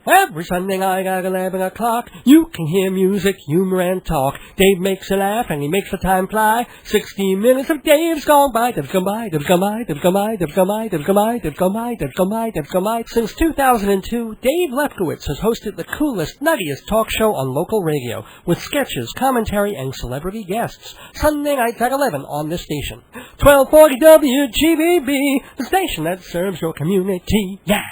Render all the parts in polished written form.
Every Sunday night at 11 o'clock, you can hear music, humor, and talk. Dave makes you laugh, and he makes the time fly. 60 minutes of Dave's gone by. Dave's gone by, Dave's gone by, Dave's gone by, Dave's gone by, Dave's gone by, Dave's gone by, Dave's gone by, Dave's gone by. Since 2002, Dave Lefkowitz has hosted the coolest, nuttiest talk show on local radio, with sketches, commentary, and celebrity guests. Sunday nights at 11 on this station. 1240 WGBB, the station that serves your community. Yeah!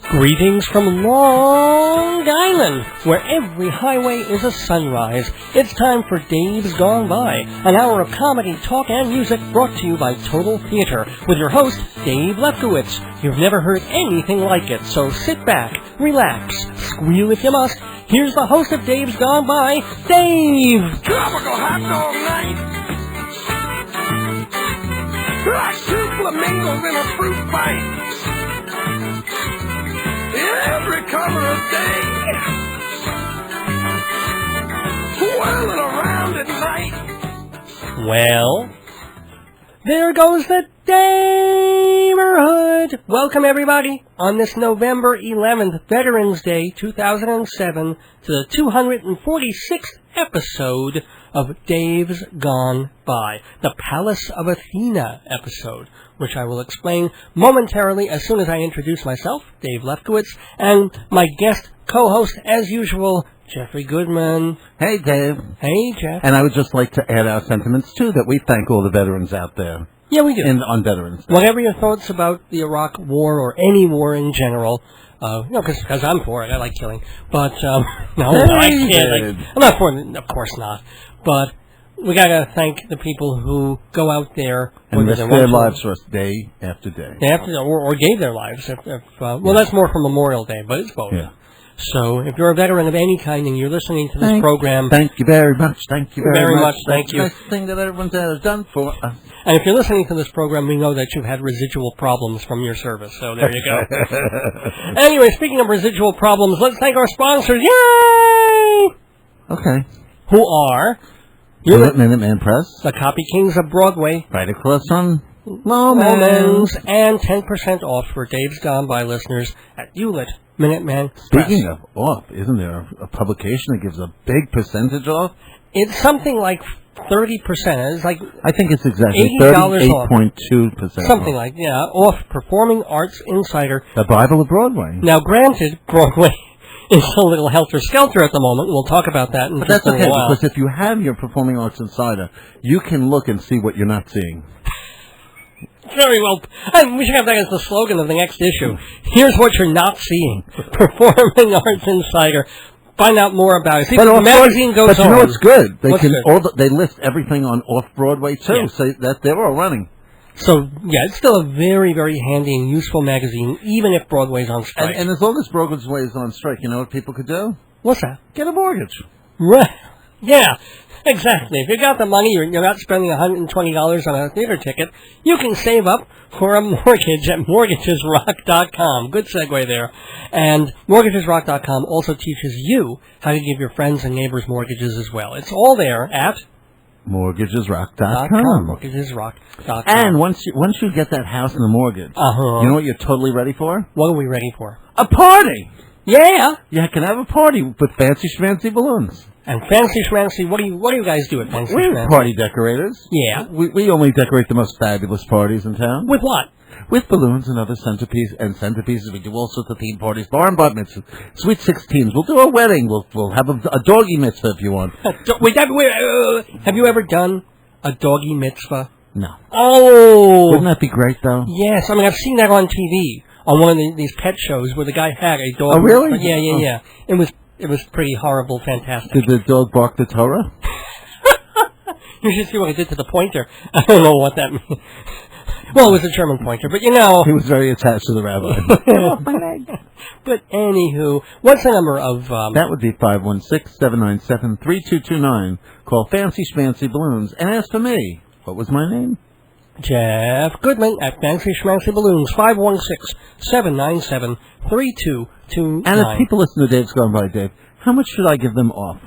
Greetings from Long Island, where every highway is a sunrise. It's time for Dave's Gone By, an hour of comedy, talk, and music brought to you by Total Theater, with your host, Dave Lefkowitz. You've never heard anything like it, so sit back, relax, squeal if you must. Here's the host of Dave's Gone By, Dave! Tropical hot dog night! Like two flamingos in a fruit fight! Every cover of day, whirling around at night. Well, there goes the neighborhood. Welcome, everybody, on this November 11th, Veterans Day, 2007, to the 246th episode of Dave's Gone By, the Palace of Athena episode, which I will explain momentarily as soon as I introduce myself, Dave Lefkowitz, and my guest co-host, as usual, Jeffrey Goodman. Hey, Dave. Hey, Jeff. And I would just like to add our sentiments, too, that we thank all the veterans out there. Yeah, we do. On Veterans Day. Whatever your thoughts about the Iraq War or any war in general, because I'm for it, I like killing, but, no, I can't. I'm not for it, of course not, but we gotta thank the people who go out there and risk their lives for us day after day. Or gave their lives. Well, that's more for Memorial Day, but it's both. Yeah. So, if you're a veteran of any kind and you're listening to this program... Thank you very much. Thank you very much. Thank you. That's the thing that everyone's done for us. And if you're listening to this program, we know that you've had residual problems from your service, so there you go. Anyway, speaking of residual problems, let's thank our sponsors. Yay! Okay. Who are... Minuteman Press. The Copy Kings of Broadway. Right across from Lomans. And 10% off for Dave's Gone By listeners at Hewlett Minuteman Press. Speaking of off, isn't there a publication that gives a big percentage off? It's something like 30%. It's like I think it's exactly $80 off. 38.2%. Something like, off Performing Arts Insider. The Bible of Broadway. Now, granted, Broadway is a little helter-skelter at the moment. We'll talk about that in just a little while. Because if you have your Performing Arts Insider, you can look and see what you're not seeing. Very well. We should have that as the slogan of the next issue. Here's what you're not seeing. Performing Arts Insider. Find out more about it. See, the magazine goes on. But you know what's good? Good? They list everything on Off-Broadway, too, so that they're all running. So, it's still a very, very handy and useful magazine, even if Broadway's on strike. And as long as Broadway is on strike, you know what people could do? What's that? Get a mortgage. Right. Yeah, exactly. If you got the money, you're not spending $120 on a theater ticket, you can save up for a mortgage at mortgagesrock.com. Good segue there. And mortgagesrock.com also teaches you how to give your friends and neighbors mortgages as well. It's all there at mortgagesrock.com. Mortgagesrock.com. And once you get that house and the mortgage, you know what you're totally ready for? What are we ready for? A party! Yeah! You can have a party with fancy schmancy balloons. And fancy schmancy, what do you guys do at fancy schmancy? We're party decorators. Yeah. We only decorate the most fabulous parties in town. With what? With balloons and other centerpieces. We do all sorts of theme parties, bar and bat mitzvahs, sweet 16s. We'll do a wedding. We'll have a doggy mitzvah if you want. Have you ever done a doggy mitzvah? No. Oh! Wouldn't that be great, though? Yes. I mean, I've seen that on TV, on one of these pet shows where the guy had a dog. Oh, really? Yeah. It was pretty horrible, fantastic. Did the dog bark the Torah? You should see what I did to the pointer. I don't know what that means. Well, it was a German pointer, but He was very attached to the rabbi. Oh, my leg. But anywho, what's the number of... That would be 516-797-3229. Call Fancy Schmancy Balloons and ask for me. What was my name? Jeff Goodman at Fancy Schmancy Balloons, 516-797-3229. And if people listen to Dave's Gone By, Dave, how much should I give them off?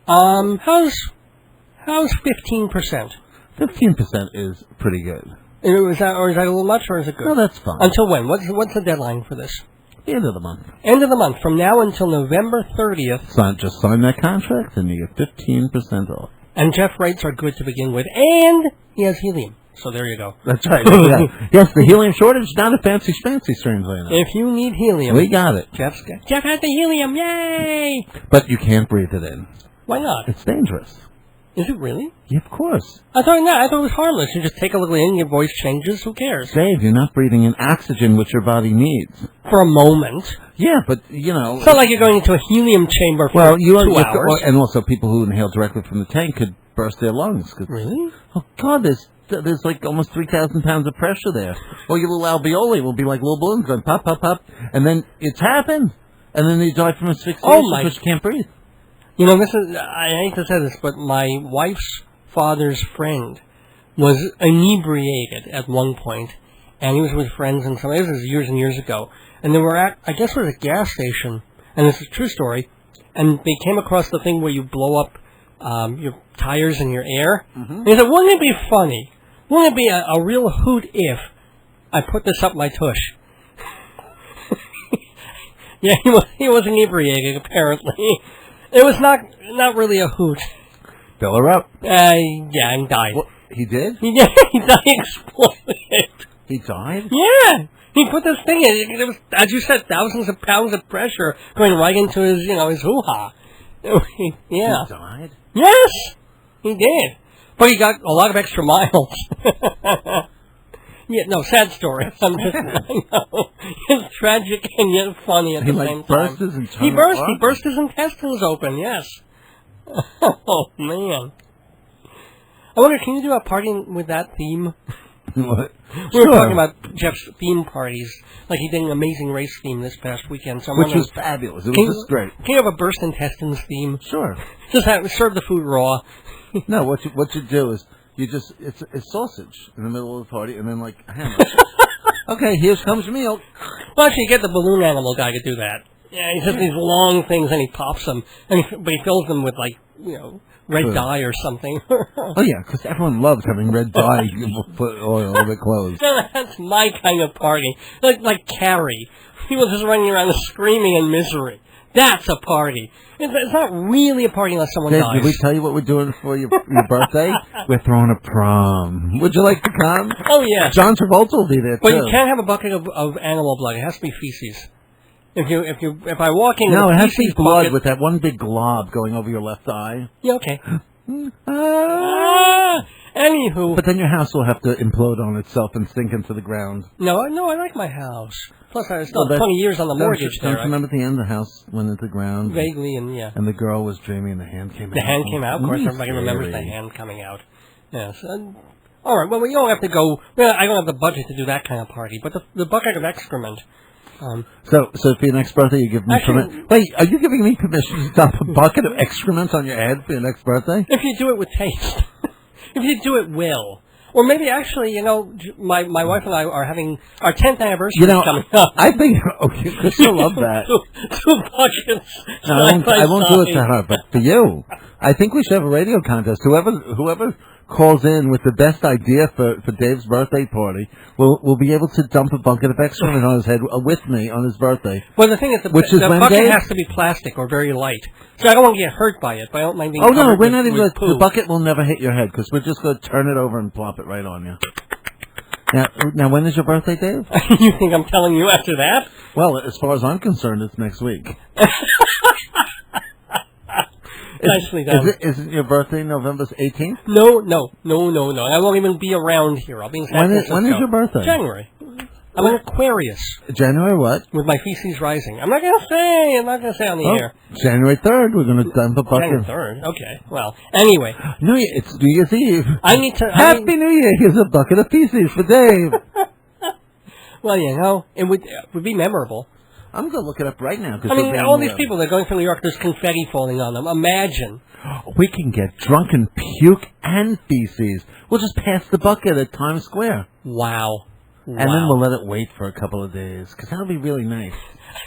How's 15%? 15% is pretty good. Is that a little much, or is it good? No, that's fine. Until when? What's the deadline for this? The end of the month. End of the month, from now until November 30th. Just sign that contract and you get 15% off. And Jeff rates are good to begin with, and he has helium. So there you go. That's right. Yeah. Yes, the helium shortage, not a fancy strangely enough. If you need helium, we got it. Jeff has the helium, yay! But you can't breathe it in. Why not? It's dangerous. Is it really? Yeah, of course. I thought it was harmless. You just take a little in, your voice changes. Who cares? Dave, you're not breathing in oxygen, which your body needs. For a moment. Yeah, but, you know... It's not like you're going into a helium chamber for 2 hours. And also, people who inhale directly from the tank could burst their lungs. Really? Oh, God, there's like almost 3,000 pounds of pressure there. Or your little alveoli will be like little balloons going pop, pop, pop. And then it's happened. And then you die from asphyxiation because you can't breathe. You know, I hate to say this, but my wife's father's friend was inebriated at one point, and he was with friends and something. This was years and years ago. And they were at, I guess it was a gas station, and this is a true story, and they came across the thing where you blow up your tires and your air. Mm-hmm. And he said, wouldn't it be funny? Wouldn't it be a real hoot if I put this up my tush? Yeah, he was inebriated, apparently. It was not really a hoot. Fill her up. Yeah, and died. What, he did? He died. He exploded. He died? Yeah. He put this thing in. It was, as you said, thousands of pounds of pressure going right into his hoo-ha. Yeah. He died? Yes, he did. But he got a lot of extra miles. Yeah, no, sad story. I know. It's tragic and yet funny at the same time. He burst his intestines open, yes. Oh, man. I wonder, can you do a party with that theme? What? We were talking about Jeff's theme parties. Like he did an Amazing Race theme this past weekend. So which was fabulous. It was just great. Can you have a burst intestines theme? Sure. Just serve the food raw. No, what you do is it's sausage in the middle of the party, and then like hammer. Okay, here comes your meal. Well, actually, you get the balloon animal guy to do that. Yeah, he has these long things, and he pops them, but he fills them with red dye or something. Oh yeah, because everyone loves having red dye. You put oil on their clothes. That's my kind of party, like Carrie. People just running around screaming in misery. That's a party. It's not really a party unless someone dies. Did we tell you what we're doing for your birthday? We're throwing a prom. Would you like to come? Oh, yeah. John Travolta will be there, too. But you can't have a bucket of animal blood. It has to be feces. If I walk in... No, it has to be blood bucket, with that one big glob going over your left eye. Yeah, okay. Anywho... But then your house will have to implode on itself and sink into the ground. No, I like my house. Plus, I still have 20 years on the mortgage there. Don't you remember at the end the house went into the ground? Vaguely, and yeah. And the girl was dreaming and the hand came out. The hand came out? Of course, everybody remembers the hand coming out. Yes. All right, well, you don't have to go... Well, I don't have the budget to do that kind of party, but the bucket of excrement... So for your next birthday, you give me permission... Wait, are you giving me permission to dump a bucket of excrement on your head for your next birthday? If you do it with taste. If you do it well. Or maybe actually, my wife and I are having our 10th anniversary coming up. I think, Chris will love that. two buckets. No, I won't do it to her, but for you. I think we should have a radio contest. Whoever calls in with the best idea for Dave's birthday party will be able to dump a bucket of excrement on his head with me on his birthday. Well, the thing is, the bucket has to be plastic or very light. So I don't want to get hurt by it, but I don't mind being covered we're not even with poo. The bucket will never hit your head because we're just going to turn it over and plop it right on you. Now, when is your birthday, Dave? You think I'm telling you after that? Well, as far as I'm concerned, it's next week. Nicely done. Isn't your birthday November 18th? No. I won't even be around here. I'll be in San Francisco. When is your birthday? January. I'm an Aquarius. January what? With my feces rising. I'm not going to say on the air. January 3rd, we're going to dump a bucket. January 3rd, okay. Well, anyway. It's New Year's Eve. Happy New Year. Here's a bucket of feces for Dave. Well, it would be memorable. I'm going to look it up right now. All these people, they're going through New York, there's confetti falling on them. Imagine. We can get drunk and puke and feces. We'll just pass the bucket at Times Square. Wow. And then we'll let it wait for a couple of days, because that'll be really nice.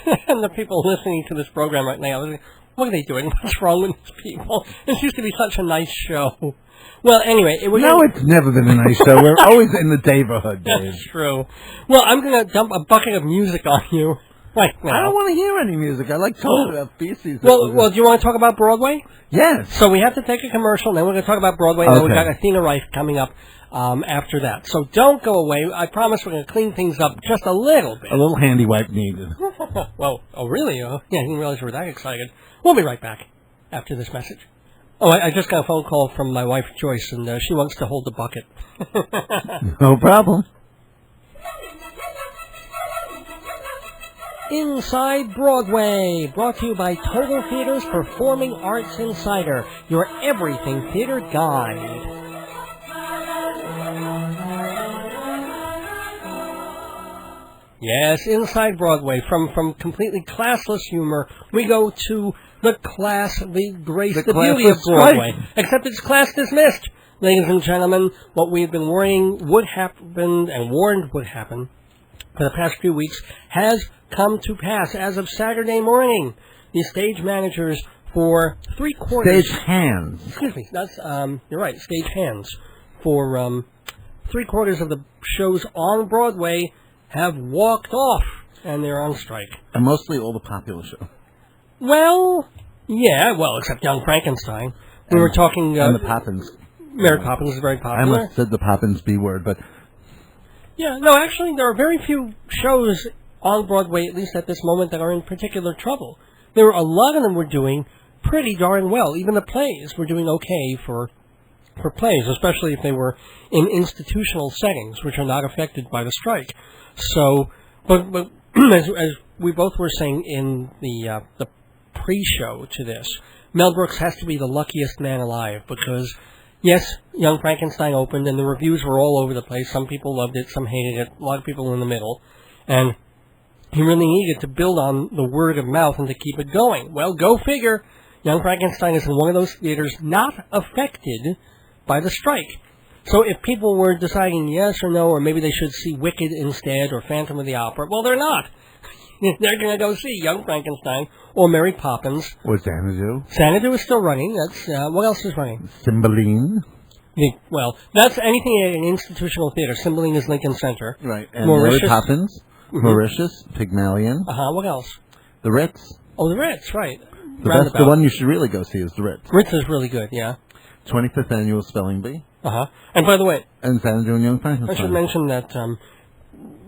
And the people listening to this program right now, what are they doing? What's wrong with these people? This used to be such a nice show. Well, anyway, it's never been a nice show. We're always in the neighborhood, Dave. That's true. Well, I'm going to dump a bucket of music on you right now. I don't want to hear any music. I like talking about feces. Well, do you want to talk about Broadway? Yes. So we have to take a commercial, and then we're going to talk about Broadway, and then we've got Athena Reich coming up after that. So don't go away. I promise we're going to clean things up just a little bit. A little handy wipe needed. Well, oh, really? Yeah, I didn't realize you were that excited. We'll be right back after this message. Oh, I just got a phone call from my wife, Joyce, and she wants to hold the bucket. No problem. Inside Broadway, brought to you by Total Theater's Performing Arts Insider, your everything theater guide. Yes, Inside Broadway, from completely classless humor, we go to the class, the grace, the beauty of Broadway. Right. Except it's class dismissed. Ladies and gentlemen, what we've been worrying would happen and warned would happen for the past few weeks has come to pass. As of Saturday morning, the stage managers for 3/4... Stage hands. Excuse me, that's, you're right, stage hands. For 3/4 of the shows on Broadway have walked off, and they're on strike. And mostly all the popular shows. Well, yeah, except Young Frankenstein. We were talking... and the Poppins. Mary Poppins is very popular. I must have said the Poppins B word, but... Yeah, no, actually, there are very few shows on Broadway, at least at this moment, that are in particular trouble. There were a lot of them were doing pretty darn well. Even the plays were doing okay for plays, especially if they were in institutional settings, which are not affected by the strike. So, but as we both were saying in the pre-show to this, Mel Brooks has to be the luckiest man alive because, yes, Young Frankenstein opened and the reviews were all over the place. Some people loved it, some hated it, a lot of people in the middle. And he really needed to build on the word of mouth and to keep it going. Well, go figure. Young Frankenstein is in one of those theaters not affected by the strike. So if people were deciding yes or no, or maybe they should see Wicked instead, or Phantom of the Opera, well, they're not. They're going to go see Young Frankenstein or Mary Poppins. Or Xanadu. Xanadu is still running. That's what else is running? Cymbeline. Well, that's anything at an institutional theater. Cymbeline is Lincoln Center. Right. And Mary Poppins, Mauritius, Pygmalion. What else? The Ritz. Oh, the Ritz, right. The one you should really go see is the Ritz. Ritz is really good, yeah. 25th Annual Spelling Bee. And by the way... And Xanadu and Young Frankenstein. I should mention that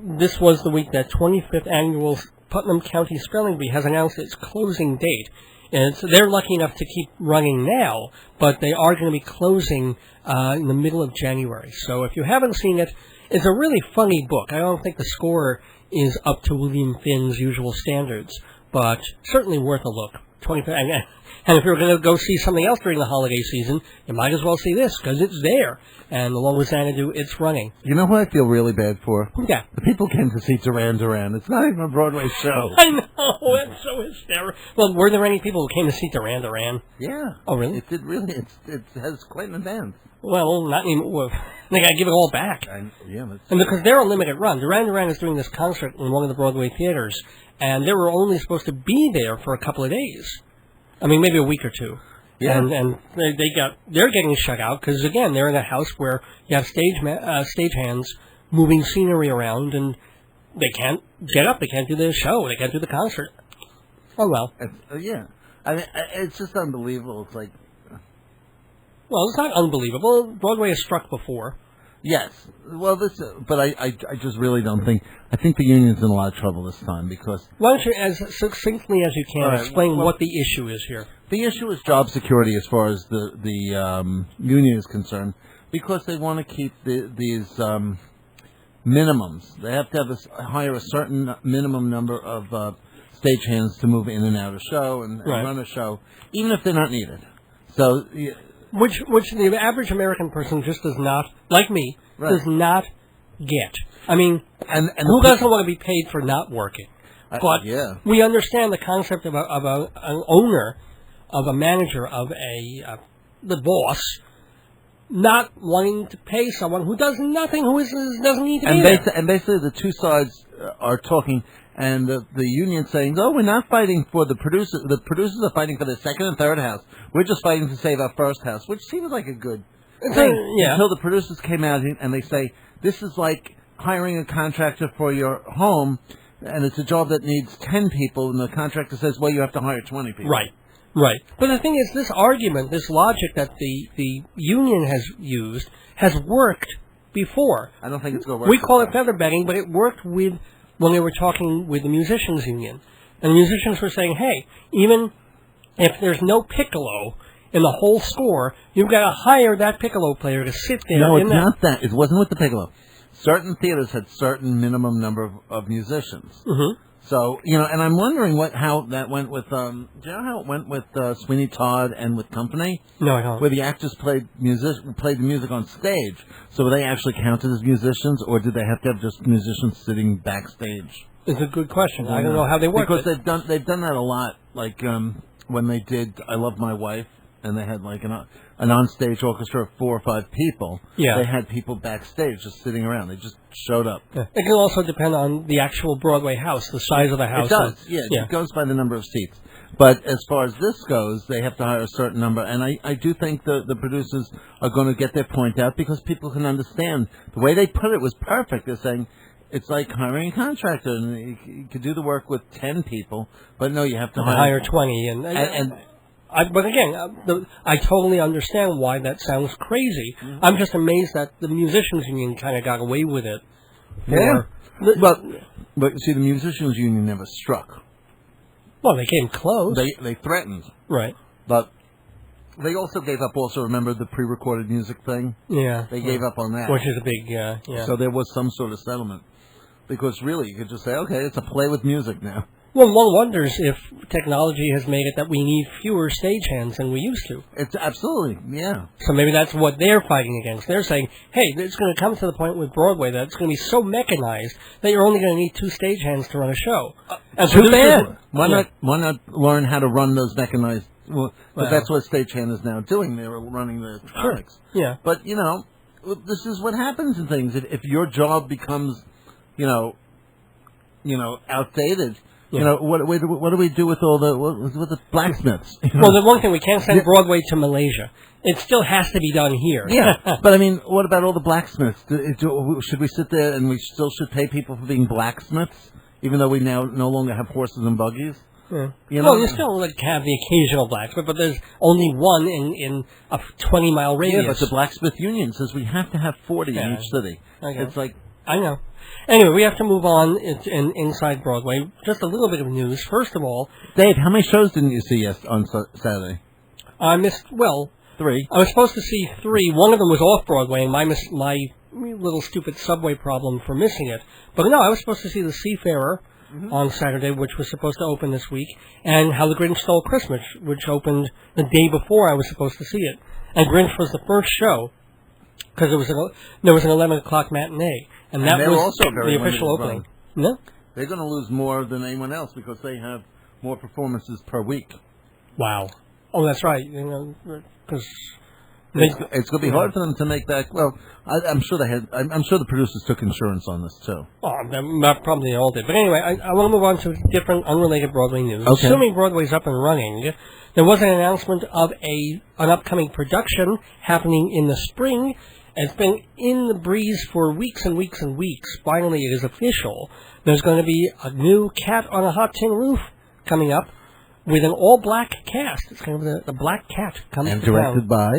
this was the week that 25th Annual Putnam County Spelling Bee has announced its closing date. And they're lucky enough to keep running now, but they are going to be closing in the middle of January. So if you haven't seen it, it's a really funny book. I don't think the score is up to William Finn's usual standards, but certainly worth a look. 25th, and if you're going to go see something else during the holiday season, you might as well see this, because it's there. And along with Xanadu, it's running. You know who I feel really bad for? Yeah. The people came to see Duran Duran. It's not even a Broadway show. I know, it's so hysterical. Well, were there any people who came to see Duran Duran? Yeah. Oh, really? It did really. It has quite an advance. Well, not anymore. They got to give it all back. And because they're a limited run. Duran Duran is doing this concert in one of the Broadway theaters, and they were only supposed to be there for a couple of days. I mean, maybe a week or two. Yeah. And they're getting shut out because, again, they're in a house where you have stage hands moving scenery around, and they can't get up. They can't do the show. They can't do the concert. Oh, well. Yeah. I mean, it's just unbelievable. It's like... Well, it's not unbelievable. Broadway has struck before. Yes. Well, but I just really don't think... I think the union's in a lot of trouble this time because... Why don't you, as succinctly as you can, explain what the issue is here? The issue is job security as far as the union is concerned because they want to keep these minimums. They have to hire a certain minimum number of stagehands to move in and out of show and run a show, even if they're not needed. So... Which the average American person just does not, like me, does not get. I mean, and who doesn't want to be paid for not working? But we understand the concept of an owner, of a manager, of the boss, not wanting to pay someone who does nothing, who doesn't need to be there. And basically the two sides are talking... And the union saying, "Oh, we're not fighting for the producers. The producers are fighting for the second and third house. We're just fighting to save our first house," which seems like a good thing yeah. until the producers came out and they say, this is like hiring a contractor for your home, and it's a job that needs 10 people, and the contractor says, well, you have to hire 20 people. Right. Right. But the thing is, this argument, this logic that the union has used has worked before. I don't think it's going to work. We call it feather bedding, but it worked when they were talking with the musicians union. And the musicians were saying, hey, even if there's no piccolo in the whole score, you've got to hire that piccolo player to sit there. No, it's not that. It wasn't with the piccolo. Certain theaters had certain minimum number of musicians. Mm-hmm. So, and I'm wondering how that went with, do you know how it went with Sweeney Todd and with Company? No, I don't. Where the actors played the music on stage. So were they actually counted as musicians, or did they have to have just musicians sitting backstage? It's a good question. I don't know how they work because they've done that a lot. Like when they did "I Love My Wife," and they had like an on-stage orchestra of 4 or 5 people. Yeah. They had people backstage just sitting around. They just showed up. Yeah. It can also depend on the actual Broadway house, the size of the house. It does. It goes by the number of seats. But as far as this goes, they have to hire a certain number. And I do think the producers are going to get their point out because people can understand. The way they put it was perfect. They're saying it's like hiring a contractor. And you could do the work with 10 people, but no, you have to hire 20. But again, I totally understand why that sounds crazy. Mm-hmm. I'm just amazed that the musicians union kind of got away with it. Yeah. But see, the musicians union never struck. Well, they came close. They threatened. Right. But they also gave up, remember the pre-recorded music thing? Yeah. They gave up on that. Which is a big, yeah. So there was some sort of settlement. Because really, you could just say, okay, it's a play with music now. Well, one wonders if technology has made it that we need fewer stagehands than we used to. It's absolutely, yeah. So maybe that's what they're fighting against. They're saying, hey, it's going to come to the point with Broadway that it's going to be so mechanized that you're only going to need 2 stagehands to run a show. Too bad. Why not learn how to run those mechanized? Well, that's what stagehand is now doing. They're running the electronics. Sure. Yeah. But, this is what happens in things. If your job becomes, outdated... Yeah. What do we do with all the blacksmiths? Well, the one thing, we can't send Broadway to Malaysia. It still has to be done here. Yeah, but I mean, what about all the blacksmiths? Should we sit there and we still should pay people for being blacksmiths, even though we now no longer have horses and buggies? Yeah. Well, you still have the occasional blacksmith, but there's only one in a 20-mile radius. Yeah, but the blacksmith union says we have to have 40 in each city. Okay. It's like... I know. Anyway, we have to move on inside Broadway. Just a little bit of news. First of all... Dave, how many shows didn't you see on Saturday? I missed, 3. I was supposed to see 3. One of them was off-Broadway, and my little stupid subway problem for missing it. But no, I was supposed to see The Seafarer on Saturday, which was supposed to open this week, and How the Grinch Stole Christmas, which opened the day before I was supposed to see it. And Grinch was the first show, because there was an 11 o'clock matinee. And that was also the official opening. No? They're going to lose more than anyone else because they have more performances per week. Wow. Oh, that's right. Because it's going to be hard for them to make that. Well, I'm sure I'm sure the producers took insurance on this too. Oh, probably they all did. But anyway, I want to move on to different, unrelated Broadway news. Okay. Assuming Broadway's up and running, there was an announcement of an upcoming production happening in the spring. It's been in the breeze for weeks and weeks and weeks. Finally, it is official. There's going to be a new Cat on a Hot Tin Roof coming up with an all-black cast. It's kind of the Black Cat comes and to town. directed by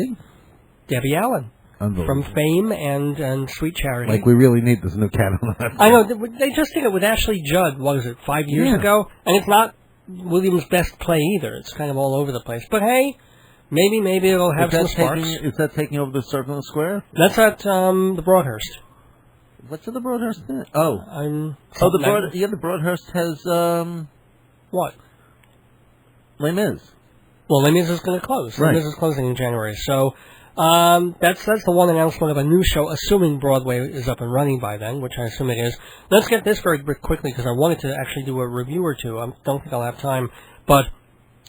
Debbie Allen from Fame and Sweet Charity. Like we really need this new Cat on a Hot Tin. I know. They just did it with Ashley Judd, 5 years ago? And it's not William's best play either. It's kind of all over the place. But hey... Maybe it'll have some sparks. Is that taking over the Circle and Square? That's at the Broadhurst. What's at the Broadhurst? Oh, the Broadhurst has what? Les Mis. Well, Les Mis is going to close. Right. Les Mis is closing in January. So that's the one announcement of a new show, assuming Broadway is up and running by then, which I assume it is. Let's get this very quickly because I wanted to actually do a review or two. I don't think I'll have time, but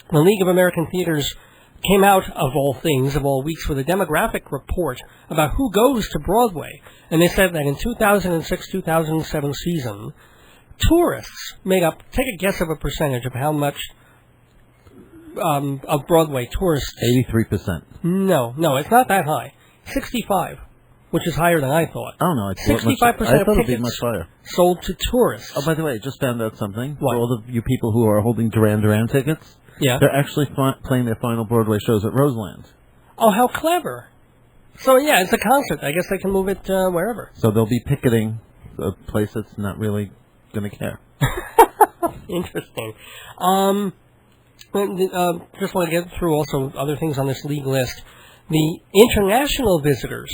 the League of American Theaters came out, of all things, of all weeks, with a demographic report about who goes to Broadway. And they said that in 2006-2007 season, tourists made up, take a guess of a percentage of how much of Broadway tourists... 83%. No, it's not that high. 65, which is higher than I thought. Oh, no. 65% of it'd be tickets much higher. sold to tourists. Oh, by the way, I just found out something. What? For all of you people who are holding Duran Duran tickets, Yeah. they're actually playing their final Broadway shows at Roseland. Oh, how clever. So, yeah, it's a concert. I guess they can move it wherever. So they'll be picketing a place that's not really going to care. Interesting. Just want to get through also other things on this league list. The international visitors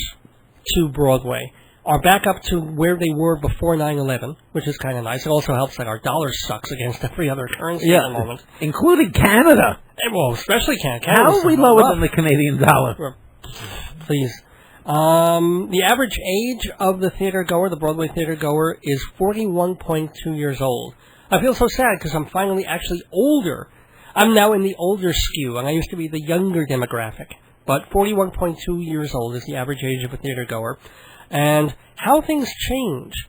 to Broadway are back up to where they were before 9/11, which is kind of nice. It also helps that our dollar sucks against every other currency at the moment. Including Canada. Well, especially Canada. How are we lower than the Canadian dollar? Please. The average age of the theater goer, the Broadway theater goer, is 41.2 years old. I feel so sad because I'm finally actually older. I'm now in the older skew, and I used to be the younger demographic. But 41.2 years old is the average age of a theater goer. And how things change.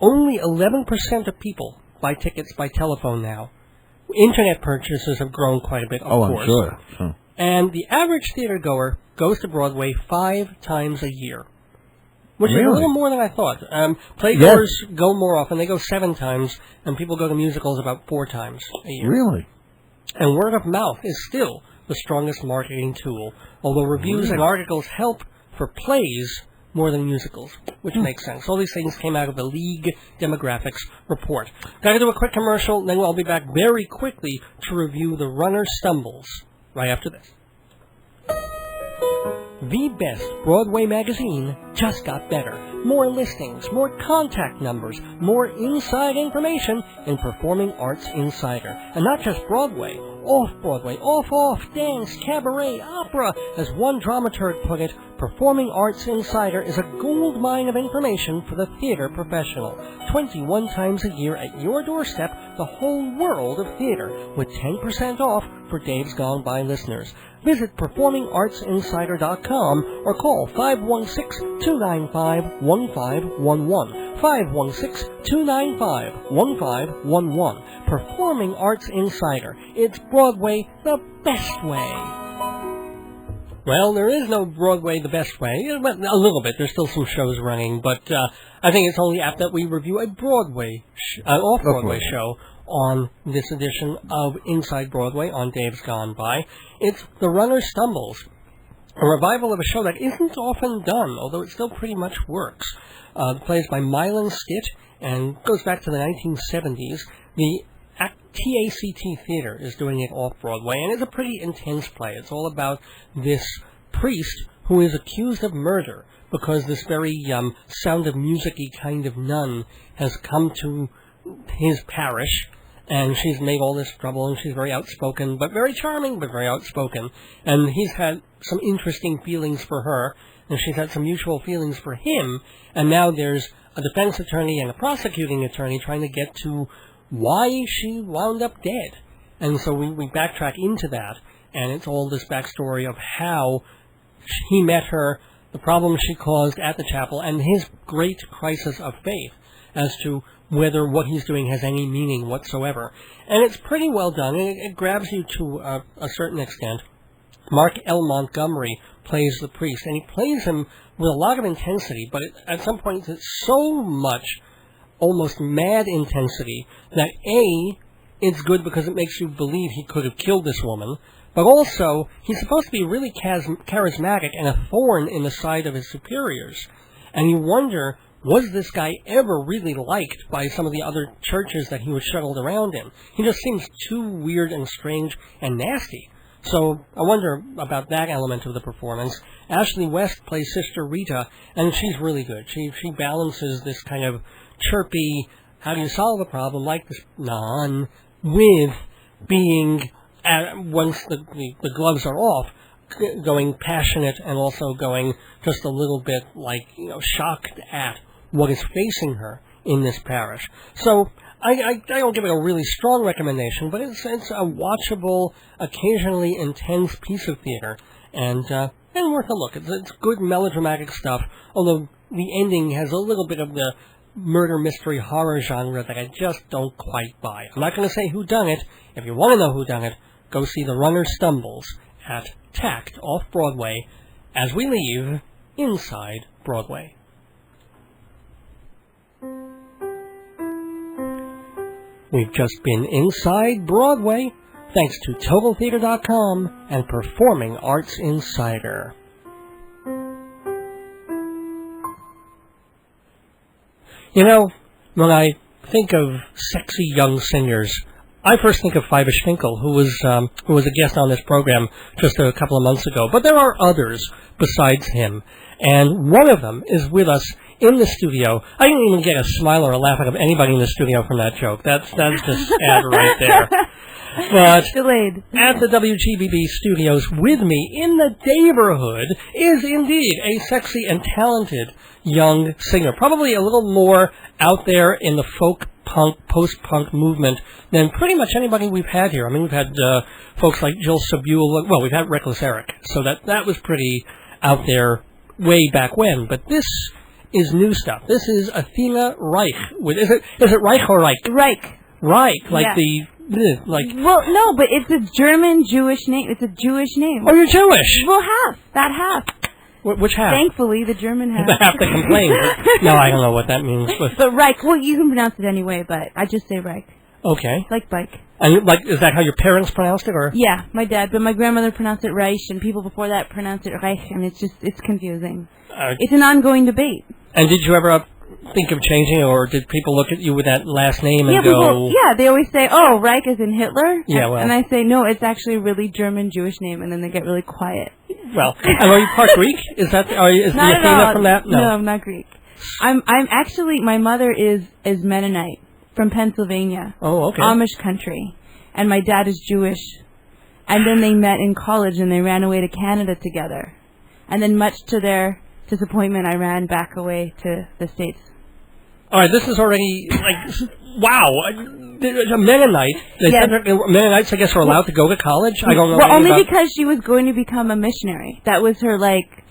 Only 11% of people buy tickets by telephone now. Internet purchases have grown quite a bit, of course. I'm sure. And the average theater goer goes to Broadway 5 times a year, which is a little more than I thought. Playgoers go more often. They go 7 times, and people go to musicals about 4 times a year. Really? And word of mouth is still the strongest marketing tool, although reviews and articles help for plays more than musicals, which makes sense. All these things came out of the League Demographics Report. Got to do a quick commercial, then I'll be back very quickly to review The Runner Stumbles right after this. The best Broadway magazine just got better. More listings, more contact numbers, more inside information in Performing Arts Insider. And not just Broadway, off-Broadway, off, dance, cabaret, opera. As one dramaturg put it, Performing Arts Insider is a gold mine of information for the theater professional. 21 times a year at your doorstep, the whole world of theater, with 10% off for Dave's Gone By listeners. Visit performingartsinsider.com or call 516-295-1511. 516-295-1511. Performing Arts Insider. It's Broadway the best way. Well, there is no Broadway the best way. A little bit. There's still some shows running, but I think it's only apt that we review a Broadway, off-Broadway show on this edition of Inside Broadway on Dave's Gone By. It's The Runner Stumbles, a revival of a show that isn't often done, although it still pretty much works. The play is by Mylan Stitt and goes back to the 1970s. The TACT Theater is doing it off-Broadway, and it's a pretty intense play. It's all about this priest who is accused of murder because this very Sound of Music-y kind of nun has come to his parish, and she's made all this trouble, and she's very outspoken, but very charming, but very outspoken. And he's had some interesting feelings for her, and she's had some mutual feelings for him, and now there's a defense attorney and a prosecuting attorney trying to get to why she wound up dead. And so we backtrack into that, and it's all this backstory of how he met her, the problems she caused at the chapel, and his great crisis of faith as to whether what he's doing has any meaning whatsoever. And it's pretty well done, and it grabs you to a certain extent. Mark L. Montgomery plays the priest, and he plays him with a lot of intensity, but at some point it's so much almost mad intensity that A, it's good because it makes you believe he could have killed this woman, but also he's supposed to be really charismatic and a thorn in the side of his superiors. And you wonder, was this guy ever really liked by some of the other churches that he was shuttled around in? He just seems too weird and strange and nasty. So I wonder about that element of the performance. Ashley West plays Sister Rita, and she's really good. She balances this kind of chirpy, how do you solve a problem like this nun, with being, once the gloves are off, going passionate and also going just a little bit like, shocked at what is facing her in this parish. So I don't give it a really strong recommendation, but it's a watchable, occasionally intense piece of theater, and worth a look. It's good melodramatic stuff, although the ending has a little bit of the murder mystery horror genre that I just don't quite buy. I'm not going to say whodunit. If you want to know whodunit, go see The Runner Stumbles at TACT off Broadway as we leave inside Broadway. We've just been inside Broadway, thanks to TotalTheater.com and Performing Arts Insider. You know, when I think of sexy young singers, I first think of Fibish Finkel, who was a guest on this program just a couple of months ago. But there are others besides him, and one of them is with us in the studio. I didn't even get a smile or a laugh out of anybody in the studio from that joke. That's just sad right there. But delayed. At the WGBB studios with me in the neighborhood is indeed a sexy and talented young singer, probably a little more out there in the folk punk, post-punk movement than pretty much anybody we've had here. I mean, we've had folks like Jill Sabule. Well, we've had Reckless Eric, so that was pretty out there way back when. But this is new stuff. This is Athena Reich. Is it Reich or Reich? Reich. Reich, like yeah. Well, no, but it's a German Jewish name. It's a Jewish name. Oh, you're Jewish? Well, half. Which half? Thankfully, the German half. The half that complains. No, I don't know what that means. But Reich, well, you can pronounce it anyway, but I just say Reich. Okay. Like bike. And is that how your parents pronounced it, or? Yeah, my dad, but my grandmother pronounced it Reich, and people before that pronounced it Reich, and it's confusing. It's an ongoing debate. And did you ever think of changing, or did people look at you with that last name and go... they always say, oh, Reich is in Hitler? Yeah, well... And I say, no, it's actually a really German Jewish name, and then they get really quiet. Well, and are you part Greek? Is the Athena from that? No, I'm not Greek. I'm actually, my mother is Mennonite from Pennsylvania. Oh, okay. Amish country. And my dad is Jewish. And then they met in college, and they ran away to Canada together. And then much to their disappointment, I ran back away to the States. All right, this is already, wow. A Mennonite. Yes. Mennonites, I guess, are allowed to go to college? I don't know. Well, only because she was going to become a missionary. That was her,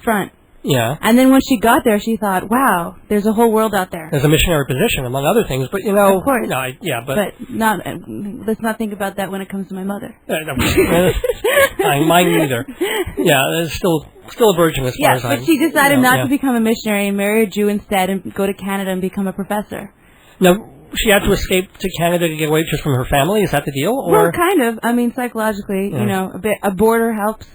front. Yeah. And then when she got there, she thought, wow, there's a whole world out there. There's a missionary position, among other things, but, Of course. But not, let's not think about that when it comes to my mother. Mine neither. Yeah, it's still a virgin as far as but she decided not to become a missionary and marry a Jew instead and go to Canada and become a professor. Now, she had to escape to Canada to get away just from her family? Is that the deal? Or? Well, kind of. I mean, psychologically, a border helps.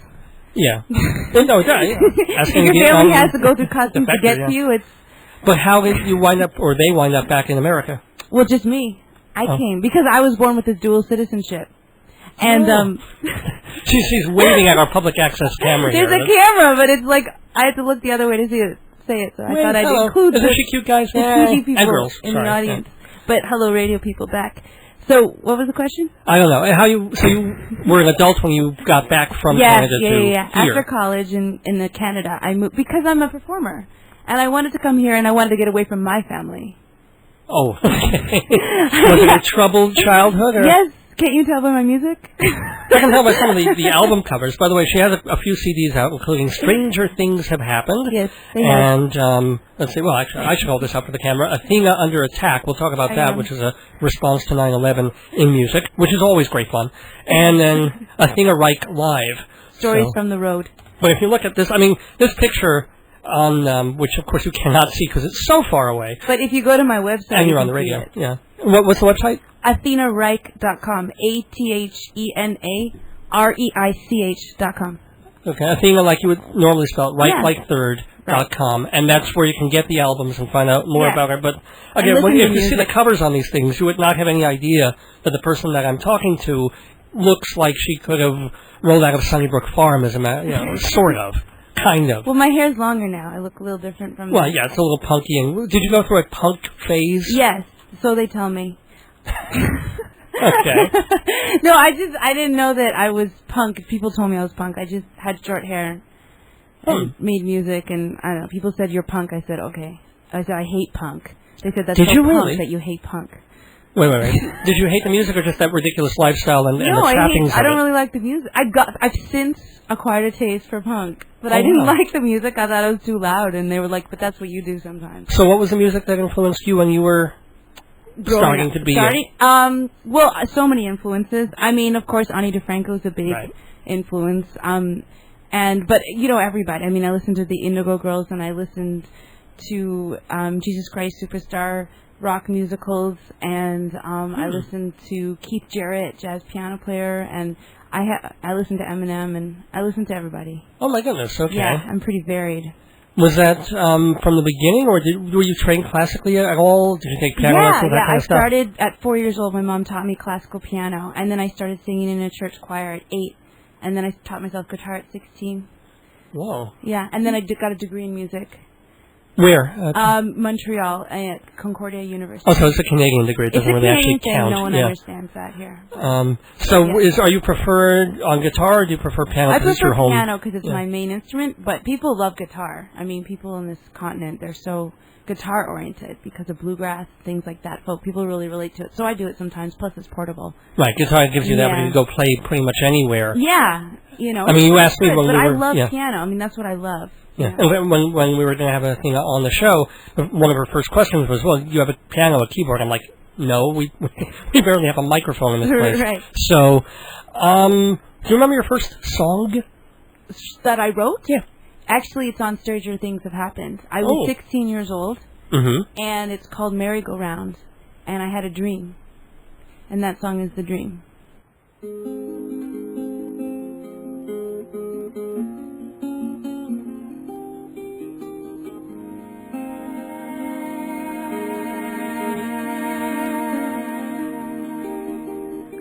Yeah. No, it does. Yeah. If your family has to go through customs to get to you, it's... But how did you wind up, or they wind up back in America? Well, just me. I came. Because I was born with this dual citizenship. And, She's waving at our public access camera There's here. A camera, but it's I have to look the other way to say it, so I thought I'd include Isn't she cute, guys? the people and girls. in the audience. Yeah. But hello, radio people back. So, what was the question? I don't know. So you were an adult when you got back from Canada to here. After college in Canada, I moved because I'm a performer, and I wanted to come here, and I wanted to get away from my family. Oh, okay. Was it a troubled childhood? Or? Yes. Can't you tell by my music? I can tell by some of the album covers. By the way, she has a few CDs out, including Stranger Things Have Happened. Yes, they have. And, let's see, well, actually, I should hold this up for the camera. Athena Under Attack. We'll talk about that, which is a response to 9/11 in music, which is always great fun. And then Athena Reich Live. Stories from the Road. But if you look at this, I mean, this picture on, which of course you cannot see because it's so far away. But if you go to my website, and you're on the radio, yeah. What's the website? AthenaReich.com. AthenaReich.com. Okay, Athena, like you would normally spell it, right.third.com, and that's where you can get the albums and find out more about her. But again, if you see the covers on these things, you would not have any idea that the person that I'm talking to looks like she could have rolled out of Sunnybrook Farm, as a sort of. Kind of. Well, my hair's longer now. I look a little different from... Well, yeah, it's a little punky. And did you go through a punk phase? Yes, so they tell me. Okay. No, I didn't know that I was punk. People told me I was punk. I just had short hair and made music, and I don't know. People said, you're punk. I said, okay. I said, I hate punk. They said, that's so punk that you hate punk. Wait. Did you hate the music or just that ridiculous lifestyle and the trappings? I don't really like the music. I've since acquired a taste for punk, but I didn't like the music. I thought it was too loud, and they were like, but that's what you do sometimes. So what was the music that influenced you when you were starting to be... Well, so many influences. I mean, of course, Ani DeFranco is a big influence. But you know, everybody. I mean, I listened to the Indigo Girls, and I listened to Jesus Christ Superstar rock musicals, and I listened to Keith Jarrett, jazz piano player, and I listened to Eminem, and I listened to everybody. Oh my goodness! Okay. Yeah, I'm pretty varied. Was that from the beginning, or were you trained classically at all? Did you take piano lessons? Yeah, I started at 4 years old. My mom taught me classical piano, and then I started singing in a church choir at 8, and then I taught myself guitar at 16. Whoa. Yeah, and then I got a degree in music. Where? Montreal at Concordia University. Oh, so it's a Canadian degree. It doesn't really actually thing. count. No one understands that here. Are you preferred on guitar, or do you prefer piano? I prefer home? piano because it's my main instrument, but people love guitar. I mean, people on this continent, they're so guitar-oriented because of bluegrass, things like that. People really relate to it. So I do it sometimes, plus it's portable. Right, guitar gives you that ability to go play pretty much anywhere. Yeah, you know. I mean, you asked me when but we were... I love piano. I mean, that's what I love. Yeah. And when we were going to have Athena on the show, one of her first questions was, well, you have a piano, a keyboard. I'm like, no, we barely have a microphone in this place. Right. So, do you remember your first song? That I wrote? Yeah. Actually, it's on Stranger Things Have Happened. I was 16 years old, and it's called Merry-Go-Round, and I had a dream. And that song is The Dream.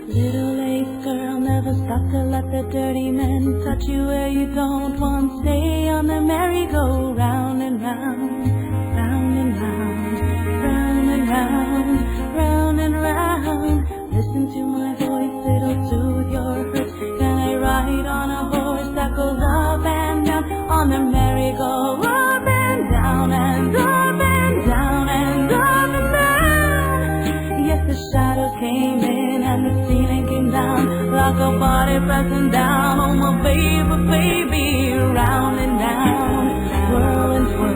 Little lace girl, never stop to let the dirty men touch you where you don't want. Stay on the merry-go-round and round, round and round, round and round, round and round. Listen to my voice, it'll soothe your hurt. Can I ride on a horse that goes up and down on the merry-go, up and down and up and down and up and down? Yes, the shadows came in and the ceiling came down, like a body pressing down on my baby, round and down, swirl and twirl,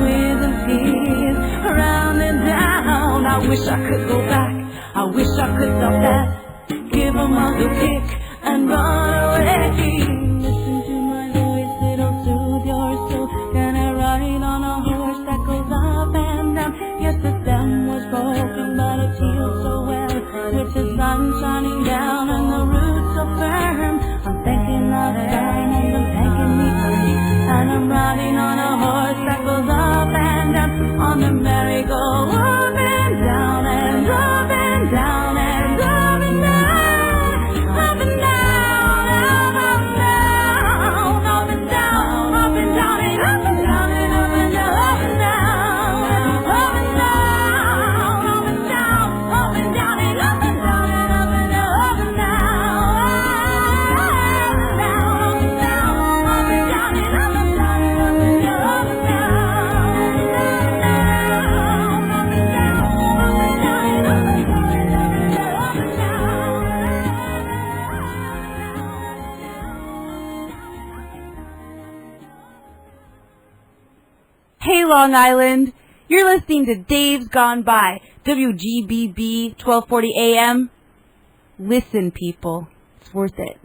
with and tears, round and down. I wish I could go back, I wish I could stop that, give a mother kick and run away. Listen to my voice, it'll soothe your soul. Can I ride on a horse that goes up and down? Yes, the stem was broken, but it healed so well, with the sun shining down and the roots so firm. I'm thinking of time and I'm thanking me for me, and I'm riding on a horse that goes up and down on the merry-go, up and down and up and down and up and down, up and down, up and down, up and down, up and down and up and down and up and down, up and down, up and down, up and down, up and down and up and down and up and down, up and down, up and down, up and down and up and down and up and down, up and down, Hey, Long Island, you're listening to Dave's Gone By, WGBB 1240 AM. Listen, people, it's worth it.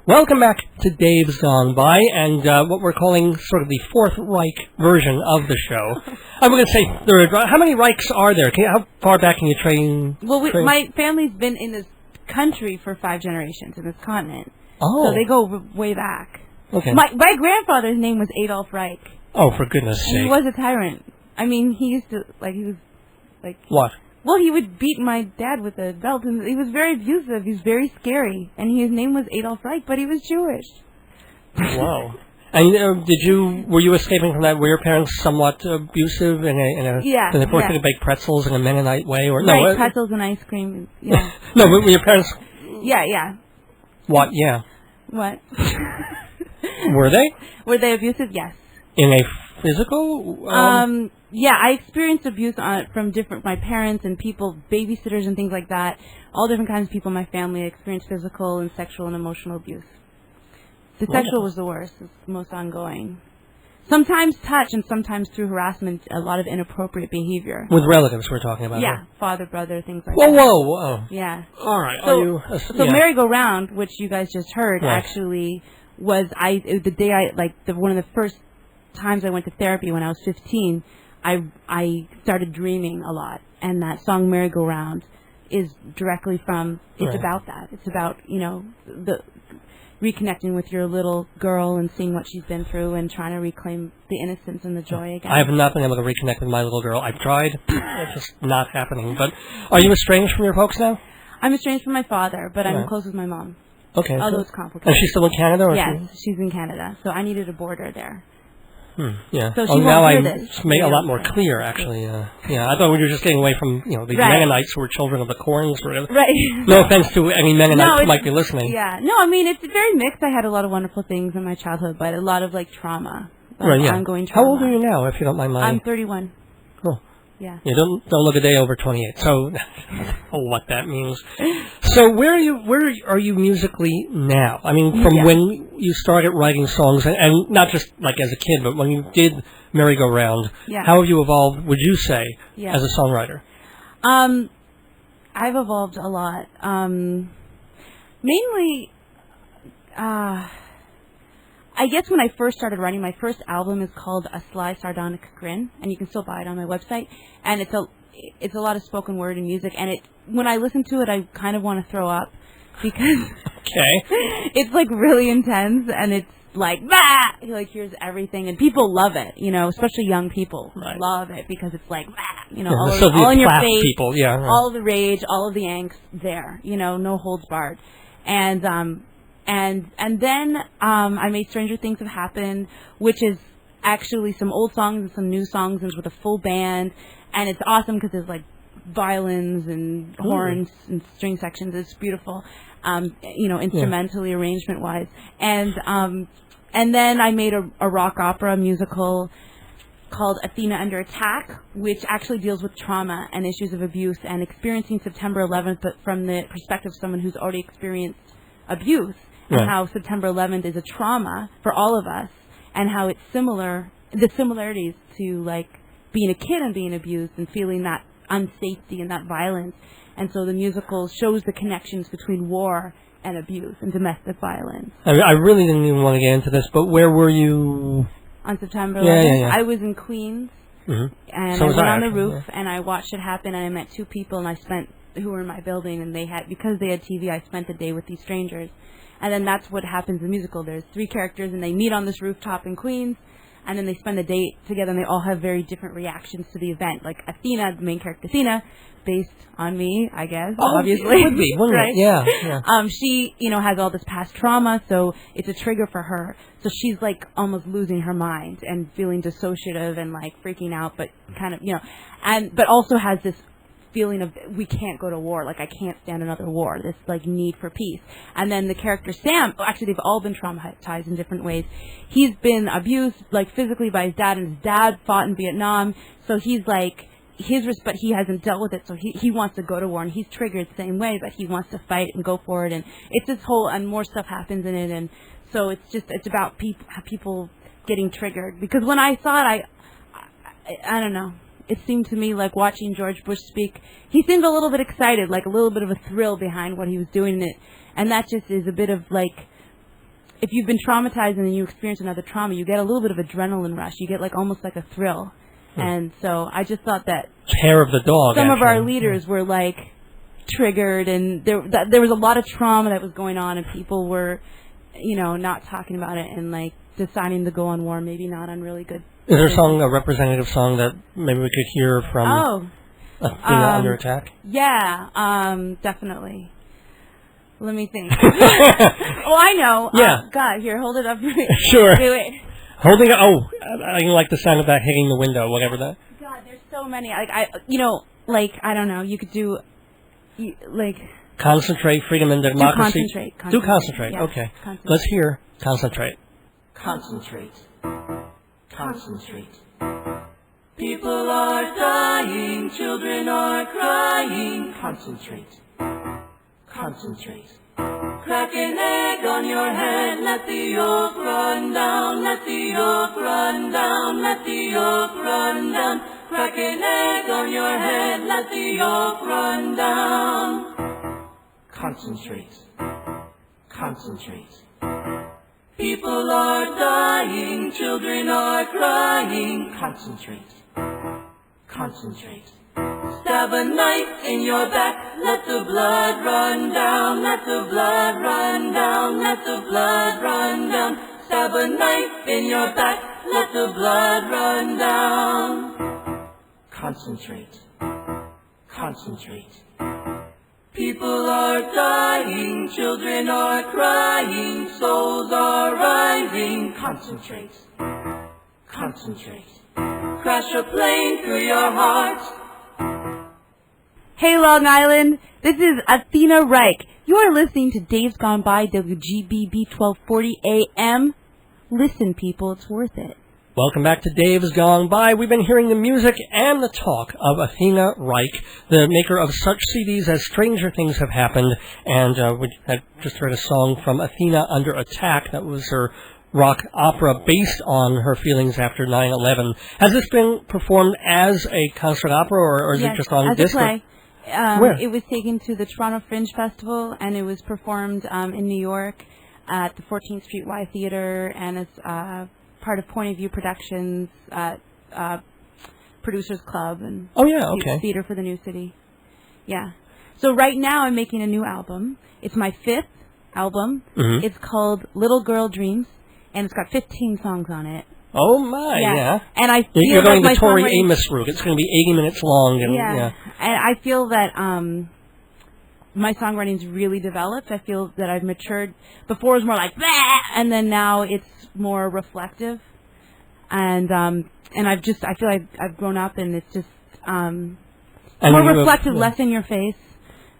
Welcome back to Dave's Gone By, and what we're calling sort of the Fourth Reich version of the show. I'm going to say third. How many Reichs are there? How far back can you train? Well, my family's been in this country for 5 generations, in this continent. Oh. So they go way back. Okay. My grandfather's name was Adolf Reich. Oh, for goodness sake. He was a tyrant. I mean, he used to, What? Well, he would beat my dad with a belt, and he was very abusive. He was very scary, and his name was Adolf Reich, but he was Jewish. Wow. And were you escaping from that? Were your parents somewhat abusive Yeah. Did they force you to bake pretzels in a Mennonite way? Or Right, no, pretzels and ice cream. Yeah. No, were your parents... Yeah. What? Yeah. What? Were they? Were they abusive? Yes. In a physical? Yeah, I experienced abuse from my parents and people, babysitters and things like that. All different kinds of people in my family experienced physical and sexual and emotional abuse. The sexual was the worst. It's the most ongoing. Sometimes touch and sometimes through harassment, a lot of inappropriate behavior. With relatives we're talking about. Yeah, father, brother, things like that. Whoa. Yeah. All right. So merry-go-round, which you guys just heard, actually was the day one of the first times I went to therapy when I was 15. I started dreaming a lot, and that song "Merry-Go-Round" is directly from. It's about that. It's about the reconnecting with your little girl and seeing what she's been through and trying to reclaim the innocence and the joy again. I have not been able to reconnect with my little girl. I've tried. It's just not happening. But are you estranged from your folks now? I'm estranged from my father, but I'm close with my mom. Okay. Although it's complicated. Is she still in Canada? Or yes, she's in Canada. So I needed a border there. Yeah. So she now won't hear it's made a lot more clear, actually. I thought we were just getting away from, the Mennonites who were children of the corns. Or whatever. Right. No offense to any Mennonites who might be listening. Yeah. No, I mean, it's very mixed. I had a lot of wonderful things in my childhood, but a lot of, trauma. Ongoing trauma. How old are you now, if you don't mind my... I'm 31. Cool. Yeah. You don't look a day over 28. So, what that means. So, where are you musically now? I mean, from when you started writing songs, and not just as a kid, but when you did Merry-Go-Round, how have you evolved? Would you say as a songwriter? I've evolved a lot. Mainly, I guess when I first started writing, my first album is called A Sly Sardonic Grin, and you can still buy it on my website. And it's a lot of spoken word and music, and when I listen to it, I kind of want to throw up because it's really intense, and it's here's everything, and people love it, especially young people love it because it's all in your face, people, all of the rage, all of the angst there, no holds barred, and then I made Stranger Things Have Happened, which is actually some old songs and some new songs, and with a full band, and it's awesome because there's violins and horns and string sections. It's beautiful, instrumentally, arrangement wise, and then I made a rock opera musical called Athena Under Attack, which actually deals with trauma and issues of abuse and experiencing September 11th, but from the perspective of someone who's already experienced abuse. And how September 11th is a trauma for all of us, and how it's the similarities to being a kid and being abused and feeling that unsafety and that violence. And so the musical shows the connections between war and abuse and domestic violence. I really didn't even want to get into this, but where were you? On September 11th, I was in Queens, and I went on the roof, and I watched it happen, and I met two people, and who were in my building, and because they had TV, I spent the day with these strangers. And then that's what happens in the musical. There's 3 characters, and they meet on this rooftop in Queens, and then they spend the day together, and they all have very different reactions to the event. Like Athena, the main character Athena, based on me, I guess, obviously. It would be, wouldn't right? it? Yeah. She, has all this past trauma, so it's a trigger for her. So she's, almost losing her mind and feeling dissociative and, freaking out, but kind of, but also has this feeling of we can't go to war, I can't stand another war, this need for peace. And then the character Sam, actually they've all been traumatized in different ways. He's been abused physically by his dad, and his dad fought in Vietnam, so he's but he hasn't dealt with it, so he wants to go to war, and he's triggered the same way, but he wants to fight and go for it, and it's this whole, and more stuff happens in it, and so it's about people getting triggered. Because when I saw it, I don't know, it seemed to me like watching George Bush speak, he seemed a little bit excited, a little bit of a thrill behind what he was doing in it. And that just is a bit of if you've been traumatized and then you experience another trauma, you get a little bit of adrenaline rush. You get almost like a thrill. And so I just thought that hair of the dog. Some of our leaders were triggered, and there was a lot of trauma that was going on, and people were, not talking about it and deciding to go on war, maybe not on really good. Is there a representative song that maybe we could hear from Athena Under Attack? Yeah, definitely. Let me think. I know. Yeah. God, here, hold it up. Sure. Wait. Holding it. I like the sound of that hitting the window, whatever that. God, there's so many. I don't know. You could do, Concentrate, freedom and democracy. Do concentrate. Yeah. Okay. Concentrate. Let's hear Concentrate. Concentrate. Concentrate. People are dying, children are crying. Concentrate. Concentrate. Crack an egg on your head, let the yolk run down, let the yolk run down, let the yolk run down. Crack an egg on your head, let the yolk run down. Concentrate. Concentrate. People are dying, children are crying. Concentrate. Concentrate. Stab a knife in your back, let the blood run down, let the blood run down, let the blood run down. Stab a knife in your back, let the blood run down. Concentrate. Concentrate. People are dying, children are crying, souls are rising. Concentrate. Concentrate. Crash a plane through your heart. Hey, Long Island, this is Athena Reich. You are listening to Days Gone By, WGBB 1240 AM. Listen, people, it's worth it. Welcome back to Dave's Gone By. We've been hearing the music and the talk of Athena Reich, the maker of such CDs as Stranger Things Have Happened, and we had just heard a song from Athena Under Attack. That was her rock opera based on her feelings after 9/11. Has this been performed as a concert opera, or is Yes, it just on as disc? a play. Where? It was taken to the Toronto Fringe Festival, and it was performed in New York at the 14th Street Y Theater, and it's part of Point of View Productions, Producers Club, and Oh, yeah, okay. Theater for the New City. Yeah. So right now I'm making a new album. It's my 5th album. Mm-hmm. It's called Little Girl Dreams, and it's got 15 songs on it. Oh, my, yeah. And I feel You're going like the my Tori songwriting- Amos route. It's going to be 80 minutes long. And, And I feel that my songwriting's really developed. I feel that I've matured. Before it was more like, bah! And then now it's more reflective. And I feel like I've grown up, and it's just more reflective, less in your face.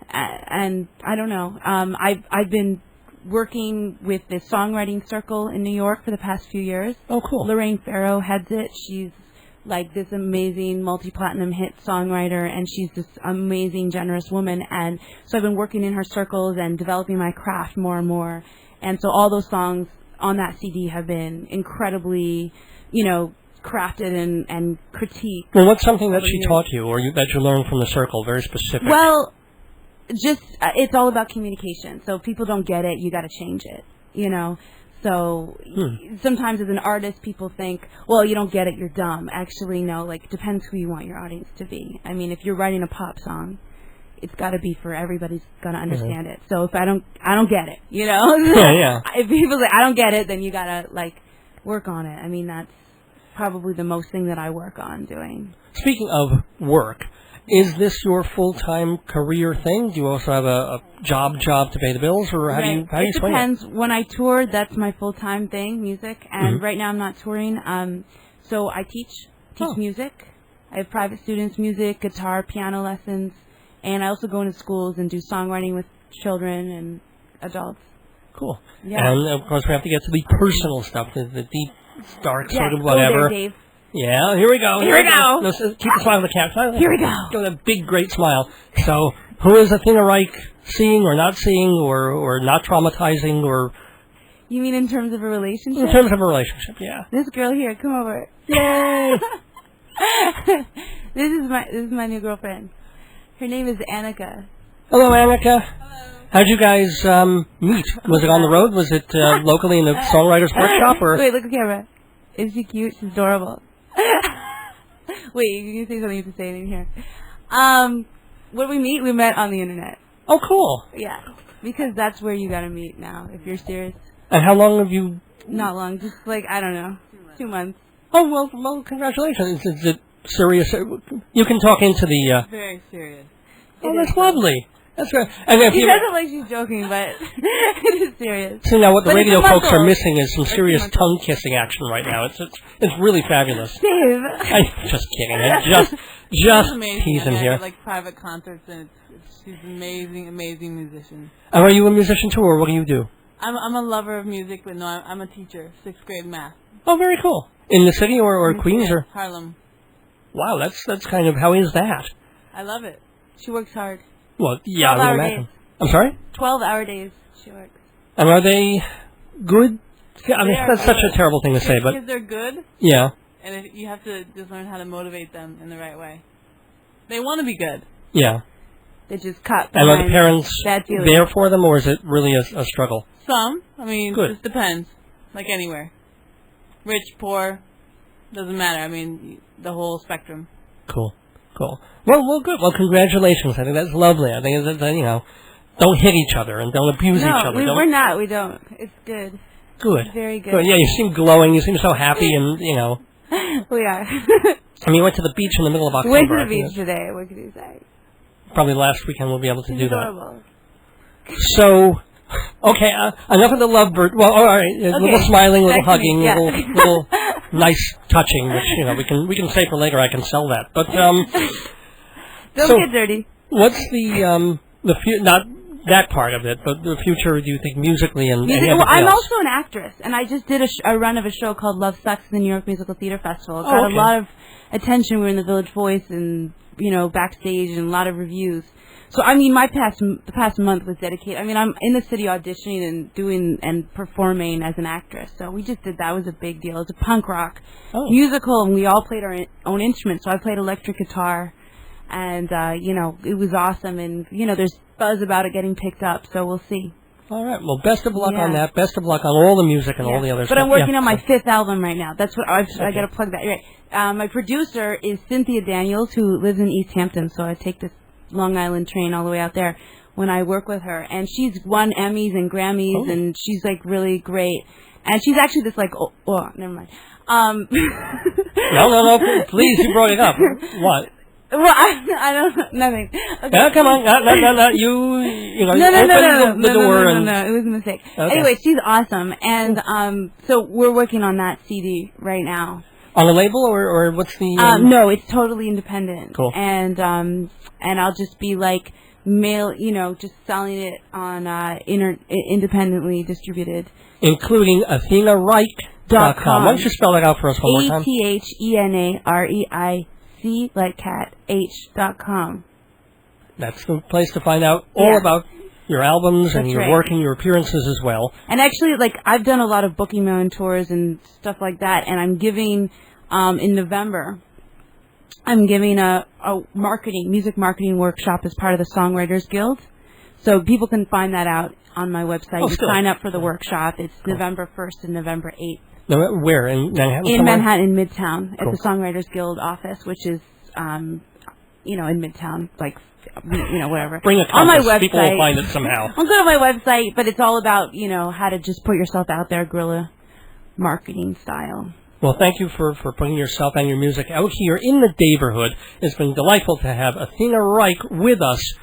And I don't know. I've been working with this songwriting circle in New York for the past few years. Oh, cool. Lorraine Farrow heads it. She's like this amazing multi-platinum hit songwriter, and she's this amazing, generous woman. And so I've been working in her circles and developing my craft more and more. And so all those songs on that CD have been incredibly, crafted and critiqued. Well, what's something that she taught you, or that you learned from the circle, very specific? Well, just it's all about communication. So if people don't get it, you got to change it. So sometimes as an artist, people think, well, you don't get it, you're dumb. Actually, no. Like, it depends who you want your audience to be. I mean, if you're writing a pop song, it's got to be for everybody's gonna understand it. So if I don't get it, Yeah. If people say I don't get it, then you gotta work on it. I mean, that's probably the most thing that I work on doing. Speaking of work, is this your full-time career thing? Do you also have a job to pay the bills, or how do you swing it? It depends. When I tour, that's my full-time thing, music. And right now I'm not touring. So I teach music. I have private students, music, guitar, piano lessons, and I also go into schools and do songwriting with children and adults. Cool. Yeah. And of course we have to get to the personal stuff, the deep, dark sort of whatever. Go there, Dave. Yeah, here we go. Here we go. No, keep the smile on the cat. Here we go. Give a big, great smile. So, who is Athena Reich seeing or not seeing or not traumatizing or... You mean in terms of a relationship? In terms of a relationship, yeah. This girl here, come over. Yay! This is my new girlfriend. Her name is Annika. Hello, Annika. Hello. How'd you guys meet? Was it on the road? Was it locally in the songwriter's workshop? Or? Wait, look at the camera. Is she cute? She's adorable. Wait, you can say something, you have to say it in here. When we meet, we met on the internet. Oh, cool. Yeah, because that's where you gotta meet now, if you're serious. And how long have you... Not long, just I don't know, 2 months. Oh, well, congratulations. Is it serious? You can talk into the... Very serious. Oh, that's lovely. That's right. And if She you... doesn't like she's joking, but it is serious. See, now what the But radio it's a folks are muscle. missing is some serious tongue-kissing action right now. It's really fabulous. Dave. I'm just kidding. I'm just She's amazing. teasing I here. have, private concerts, and she's an amazing, amazing musician. And are you a musician too, or what do you do? I'm a lover of music, but no, I'm a teacher, 6th grade math. Oh, very cool. In the city or Queens or? Harlem. Wow, that's kind of, how is that? I love it. She works hard. Well, yeah, I would 12-hour imagine. days. I'm sorry? 12-hour days she works. And are they good? I mean, They are that's such a good. terrible thing to say, but Because they're good, yeah, and you have to just learn how to motivate them in the right way. They want to be good. yeah. They just cut. And are the behind parents bad feelings. there for them, or is it really a struggle? Some. I mean, Good. it just depends. like anywhere. Rich, poor, doesn't matter. I mean, the whole spectrum. Cool. Well, good. Well, congratulations. I think that's lovely. I think that, don't hit each other and don't abuse each other. We're not. We don't. It's good. Good. Very good. Yeah, you seem glowing. You seem so happy, and We are. I mean, you went to the beach in the middle of October. Went to the beach today. What can you say? Probably last weekend we'll be able to do Adorable. that. So, okay, enough of the lovebird. Well, all right, a little smiling, little hugging, yeah. little nice touching, which we can say for later. I can sell that, but Don't get dirty. What's the not that part of it, but the future? Do you think musically and everything I'm else? also an actress, and I just did a run of a show called Love Sucks in the New York Musical Theater Festival. It got a lot of attention. We were in the Village Voice and backstage and a lot of reviews. So I mean, the past month was dedicated. I mean, I'm in the city auditioning and doing and performing as an actress. So we just did that. It was a big deal. It's a punk rock musical, and we all played our own instruments. So I played electric guitar, and it was awesome. And there's buzz about it getting picked up. So we'll see. All right. Well, best of luck on that. Best of luck on all the music and all the other stuff. But I'm working on my 5th album right now. That's what I got to plug that. Right. My producer is Cynthia Daniels, who lives in East Hampton. So I take this Long Island train all the way out there when I work with her, and she's won Emmys and Grammys, and she's like really great. And she's actually this like never mind. No, please, you brought it up. What? Well, I don't nothing. Okay. Yeah, come on, not you. No, open the door. No, it was a mistake. Okay. Anyway, she's awesome, and so we're working on that CD right now. On a label, or what's the? No, it's totally independent. Cool. And I'll just be like just selling it on independently distributed. Including AthenaReich.com. Why don't you spell that out for us one more time? AthenaReic, like cat, H.com. That's the place to find out all about your albums and your work and your appearances as well. And actually, I've done a lot of booking my own tours and stuff like that, and I'm giving, in November, I'm giving a music marketing workshop as part of the Songwriters Guild. So people can find that out on my website. You sign up for the workshop. It's November 1st and November 8th. Where? In Manhattan? In Manhattan, in Midtown, at the Songwriters Guild office, which is, in Midtown, whatever. Bring a compass. On my website. People will find it somehow. I'll go to my website, but it's all about, how to just put yourself out there, guerrilla marketing style. Well, thank you for putting yourself and your music out here in the neighborhood. It's been delightful to have Athena Reich with us.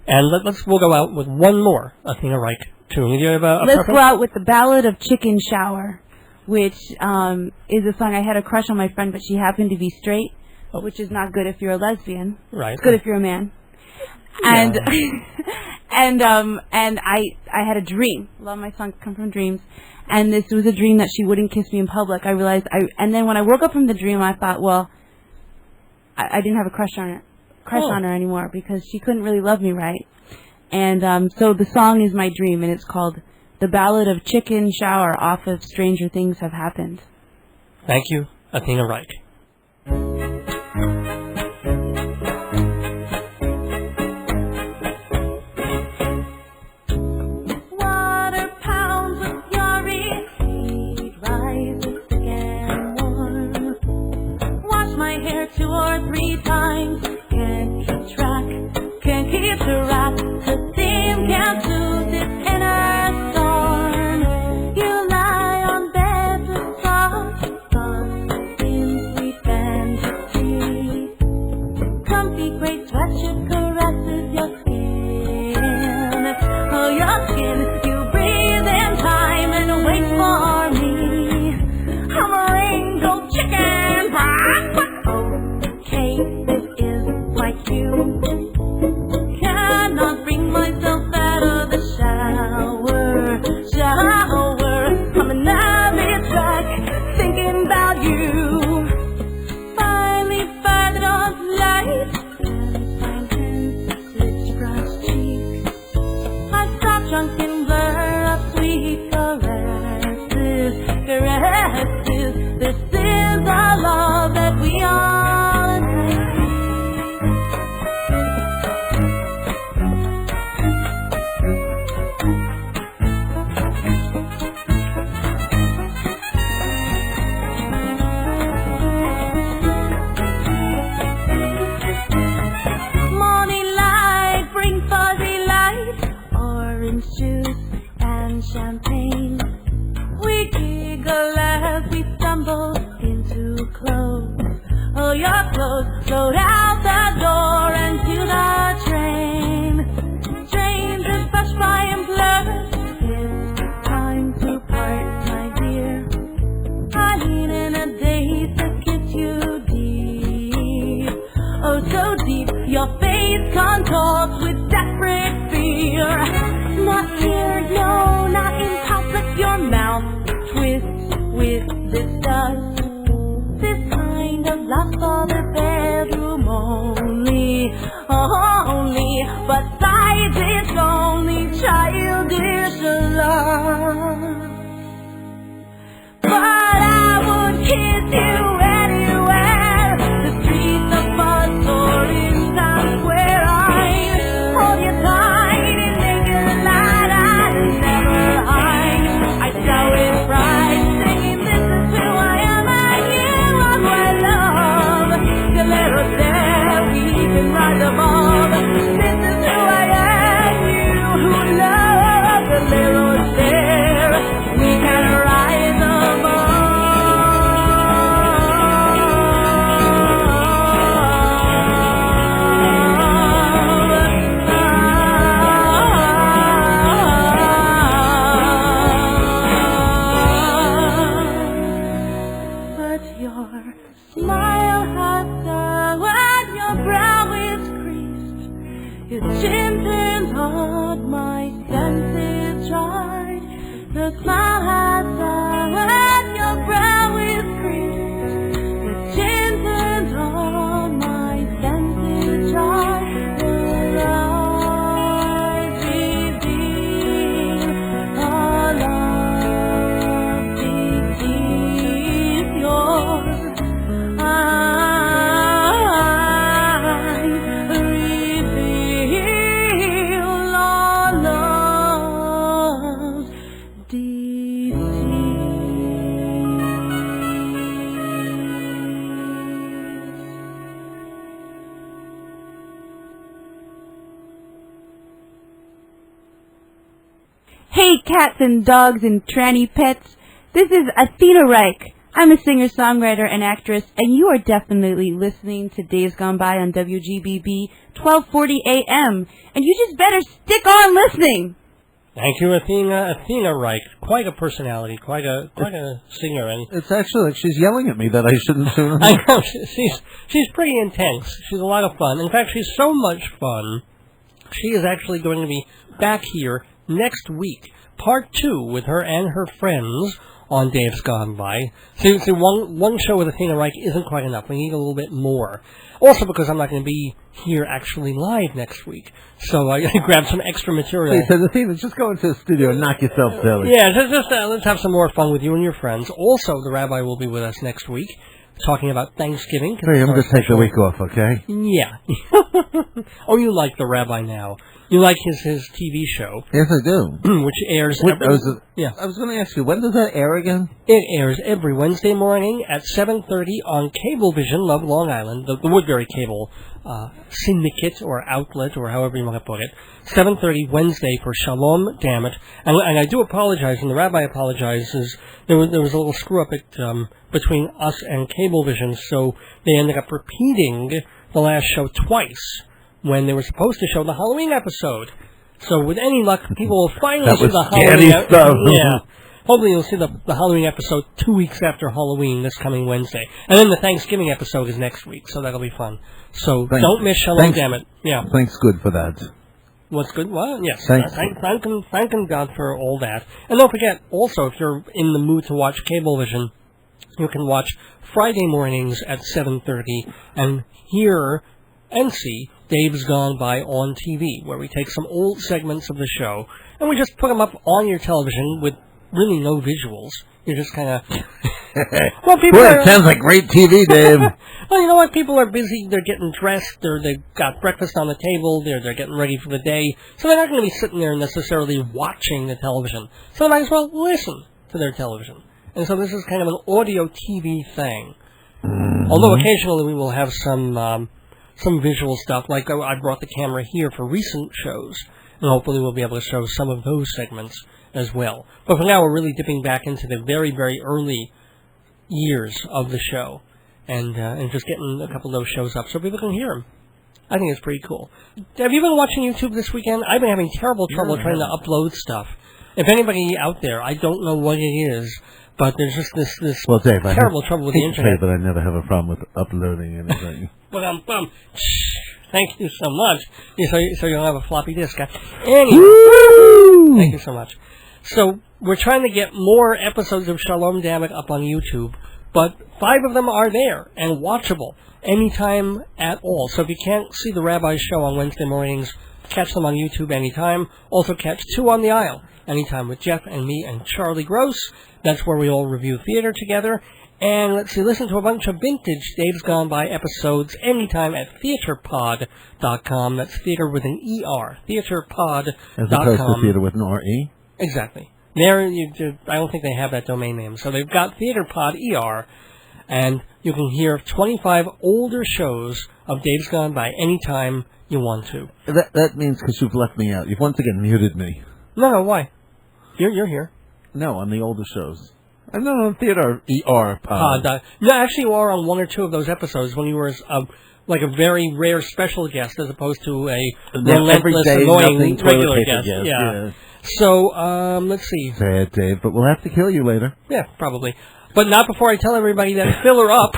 And we'll go out with one more Athena Reich tune. Do you have a Let's go out with the Ballad of Chicken Shower, which is a song. I had a crush on my friend, but she happened to be straight, which is not good if you're a lesbian. Right. It's good if you're a man. And and I had a dream. A lot of my songs come from dreams. And this was a dream that she wouldn't kiss me in public. I realized and then when I woke up from the dream, I thought, well, I didn't have a crush on her anymore because she couldn't really love me right. And so the song is my dream, and it's called The Ballad of Chicken Shower off of Stranger Things Have Happened. Thank you, Athena Reich. deep. Your face contorts with desperate fear. Not here, no, not in public. Your mouth twists with disgust. This kind of love for the bedroom only. But besides, it's only childish love. But I would kiss you anywhere, the streets of Buzz or in Times Square. I'd hold you tight and make it a night I'd never hide. I'd shout with pride, singing, this is who I am, and you are my love. The little there we can rise above. This is who I am, you who love the little there we can rise above. But your smile has soured, your brow is creased, your chin turns hard, my senses tried. Your smile has soured, your brow is creased, your chin turns hard, my senses tried. Will I reveal our love deceive yours? I reveal our love's deceit. Hey, cats and dogs and tranny pets. This is Athena Reich. I'm a singer-songwriter and actress, and you are definitely listening to Days Gone By on WGBB 1240 AM. And you just better stick on listening. Thank you, Athena. Athena Reich, quite a personality, quite a singer. And It's actually like she's yelling at me that I shouldn't tune in. I know she's pretty intense. She's a lot of fun. In fact, she's so much fun. She is actually going to be back here next week, part 2 with her and her friends on Days Gone By. See, one show with Athena Reich isn't quite enough. We need a little bit more. Also because I'm not going to be here actually live next week. So I grabbed some extra material. He said, Athena, just go into the studio and knock yourself silly. Yeah, just let's have some more fun with you and your friends. Also, the rabbi will be with us next week, talking about Thanksgiving. Hey, I'm going to take the week off, okay? Yeah. Oh, you like the rabbi now. You like his TV show. Yes, I do. Which airs I every... was Yeah. going to ask you, when does that air again? It airs every Wednesday morning at 7:30 on Cablevision of Long Island, the Woodbury Cable Syndicate or outlet or however you want to put it. 7:30 Wednesday for Shalom Dammit. And I do apologize, and the rabbi apologizes. There was a little screw up between us and Cablevision, so they ended up repeating the last show twice when they were supposed to show the Halloween episode. So with any luck, people will finally see the Halloween episode. Yeah. Hopefully you'll see the Halloween episode 2 weeks after Halloween this coming Wednesday. And then the Thanksgiving episode is next week, so that'll be fun. So don't miss Shalom Dammit. Yeah. Thanks good for that. What's good? Well, yes. Thanks. Thanking God for all that. And don't forget, also, if you're in the mood to watch Cablevision, you can watch Friday mornings at 7:30 and hear and see Dave's Gone By on TV, where we take some old segments of the show and we just put them up on your television with really no visuals. You're just kind of... Well, it sounds like great TV, Dave. Well, you know what? People are busy. They're getting dressed. They've got breakfast on the table. They're getting ready for the day. So they're not going to be sitting there necessarily watching the television. So they might as well listen to their television. And so this is kind of an audio TV thing. Mm-hmm. Although occasionally we will have some visual stuff. Like I brought the camera here for recent shows. And hopefully we'll be able to show some of those segments as well. But for now, we're really dipping back into the very, very early years of the show. And just getting a couple of those shows up so people can hear them. I think it's pretty cool. Have you been watching YouTube this weekend? I've been having terrible trouble trying to upload stuff. If anybody out there, I don't know what it is, but there's just this terrible trouble with the internet. But I never have a problem with uploading anything. But Thank you so much. So you don't have a floppy disk. Anyway, thank you so much. So we're trying to get more episodes of Shalom Dammit up on YouTube, but 5 of them are there and watchable anytime at all. So if you can't see the Rabbi's show on Wednesday mornings, catch them on YouTube anytime. Also catch Two on the Aisle anytime with Jeff and me and Charlie Gross. That's where we all review theater together. And let's see, listen to a bunch of vintage Dave's Gone By episodes anytime at theaterpod.com. That's theater with an E-R. Theaterpod.com. As opposed to theater with an R-E? Exactly. There, I don't think they have that domain name. So they've got Theaterpod ER, and you can hear 25 older shows of Dave's Gone By anytime you want to. That means because you've left me out. You've once again muted me. No, why? You're here. No, on the older shows. I'm not on Theater ER pod. No, actually you are on 1 or 2 of those episodes when you were like a very rare special guest as opposed to a relentless, annoying regular guest. Yeah. So, let's see. Sad, Dave, but we'll have to kill you later. Yeah, probably. But not before I tell everybody that Filler Up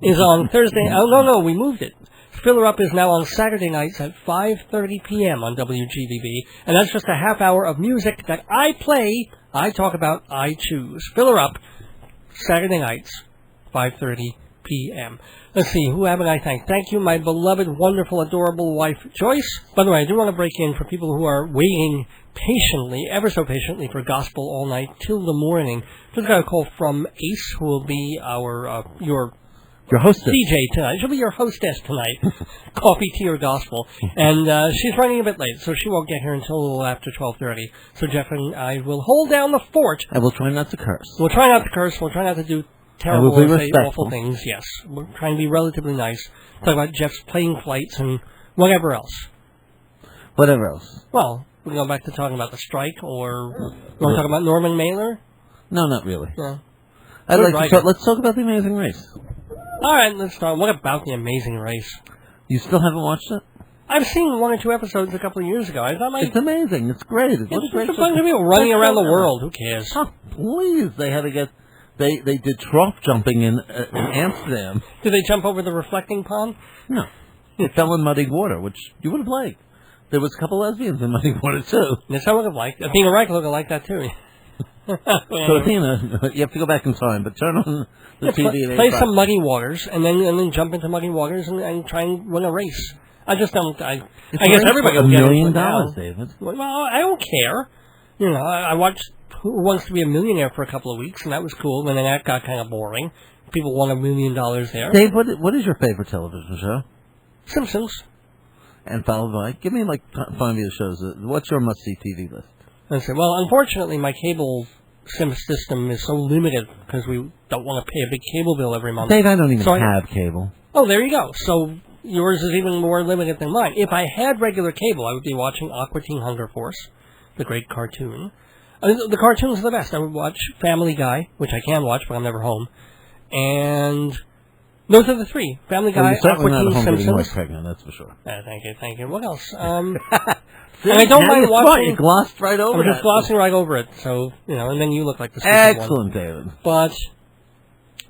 is on Thursday. Oh, no, we moved it. Filler Up is now on Saturday nights at 5:30 p.m. on WGBB, and that's just a half hour of music that I play, I talk about, I choose. Filler Up, Saturday nights, 5:30 p.m. Let's see, who haven't I thanked? Thank you, my beloved, wonderful, adorable wife, Joyce. By the way, I do want to break in for people who are waiting patiently, ever so patiently, for gospel all night till the morning. Just got a call from Ace, who will be your hostess. DJ tonight. She'll be your hostess tonight. Coffee, tea, or gospel. And she's running a bit late, so she won't get here until a little after 12:30. So Jeff and I will hold down the fort. And we'll try not to curse. We'll try not to curse. We'll try not to do terrible or say awful things. Yes. We're trying to be relatively nice. Talk about Jeff's plane flights and whatever else. Whatever else. Well, we go back to talking about the strike, or you want to talk about Norman Mailer? No, not really. Yeah. I'd like to talk. Let's talk about The Amazing Race. All right, let's start. What about The Amazing Race? You still haven't watched it? I've seen 1 or 2 episodes a couple of years ago. I thought it's amazing. It's great. It's a bunch of people running around the world. Who cares? Oh, please. They had to get... They did trough jumping in Amsterdam. Did they jump over the reflecting pond? No. They fell in muddy water, which you would have liked. There was a couple lesbians in muddy water, too. Yes, I would have liked. Athena Reich would have liked that, too. So, Athena, you have to go back in time, but turn on the TV. Play some Muddy Waters, and then jump into Muddy Waters and try and win a race. I just don't... I guess everybody will get $1 million, David. Well, I don't care. You know, I watched Who Wants to Be a Millionaire for a couple of weeks, and that was cool, and then that got kind of boring. People won $1 million there. Dave, what is your favorite television show? Simpsons. And followed by... Give me, 5 of your shows. What's your must-see TV list? Let's see. Well, unfortunately, my cable system is so limited because we don't want to pay a big cable bill every month. Dave, I don't even have cable. Oh, there you go. So yours is even more limited than mine. If I had regular cable, I would be watching Aqua Teen Hunger Force, the great cartoon. The cartoons are the best. I would watch Family Guy, which I can watch, but I'm never home. And those are the 3. Family Guy, Aqua Teen, Simpsons. Pregnant, that's for sure. Thank you. What else? And I don't mind watching. You glossed right over it. I'm just glossing right over it. So, and then you look like the stupid Excellent, one. David. But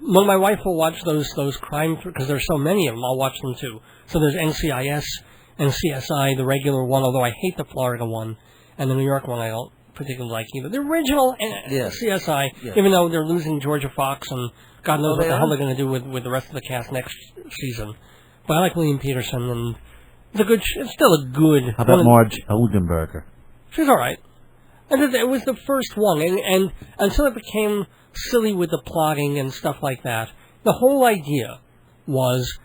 when my wife will watch those crime, because there's so many of them, I'll watch them too. So there's NCIS and CSI, the regular one, although I hate the Florida one, and the New York one I don't particularly like either. The original CSI, even though they're losing Georgia Fox, and God knows what the hell they're going to do with the rest of the cast next season. But I like William Peterson, and it's still a good... How about Marge Oldenburger? She's all right. And it was the first one, and until it became silly with the plotting and stuff like that, the whole idea was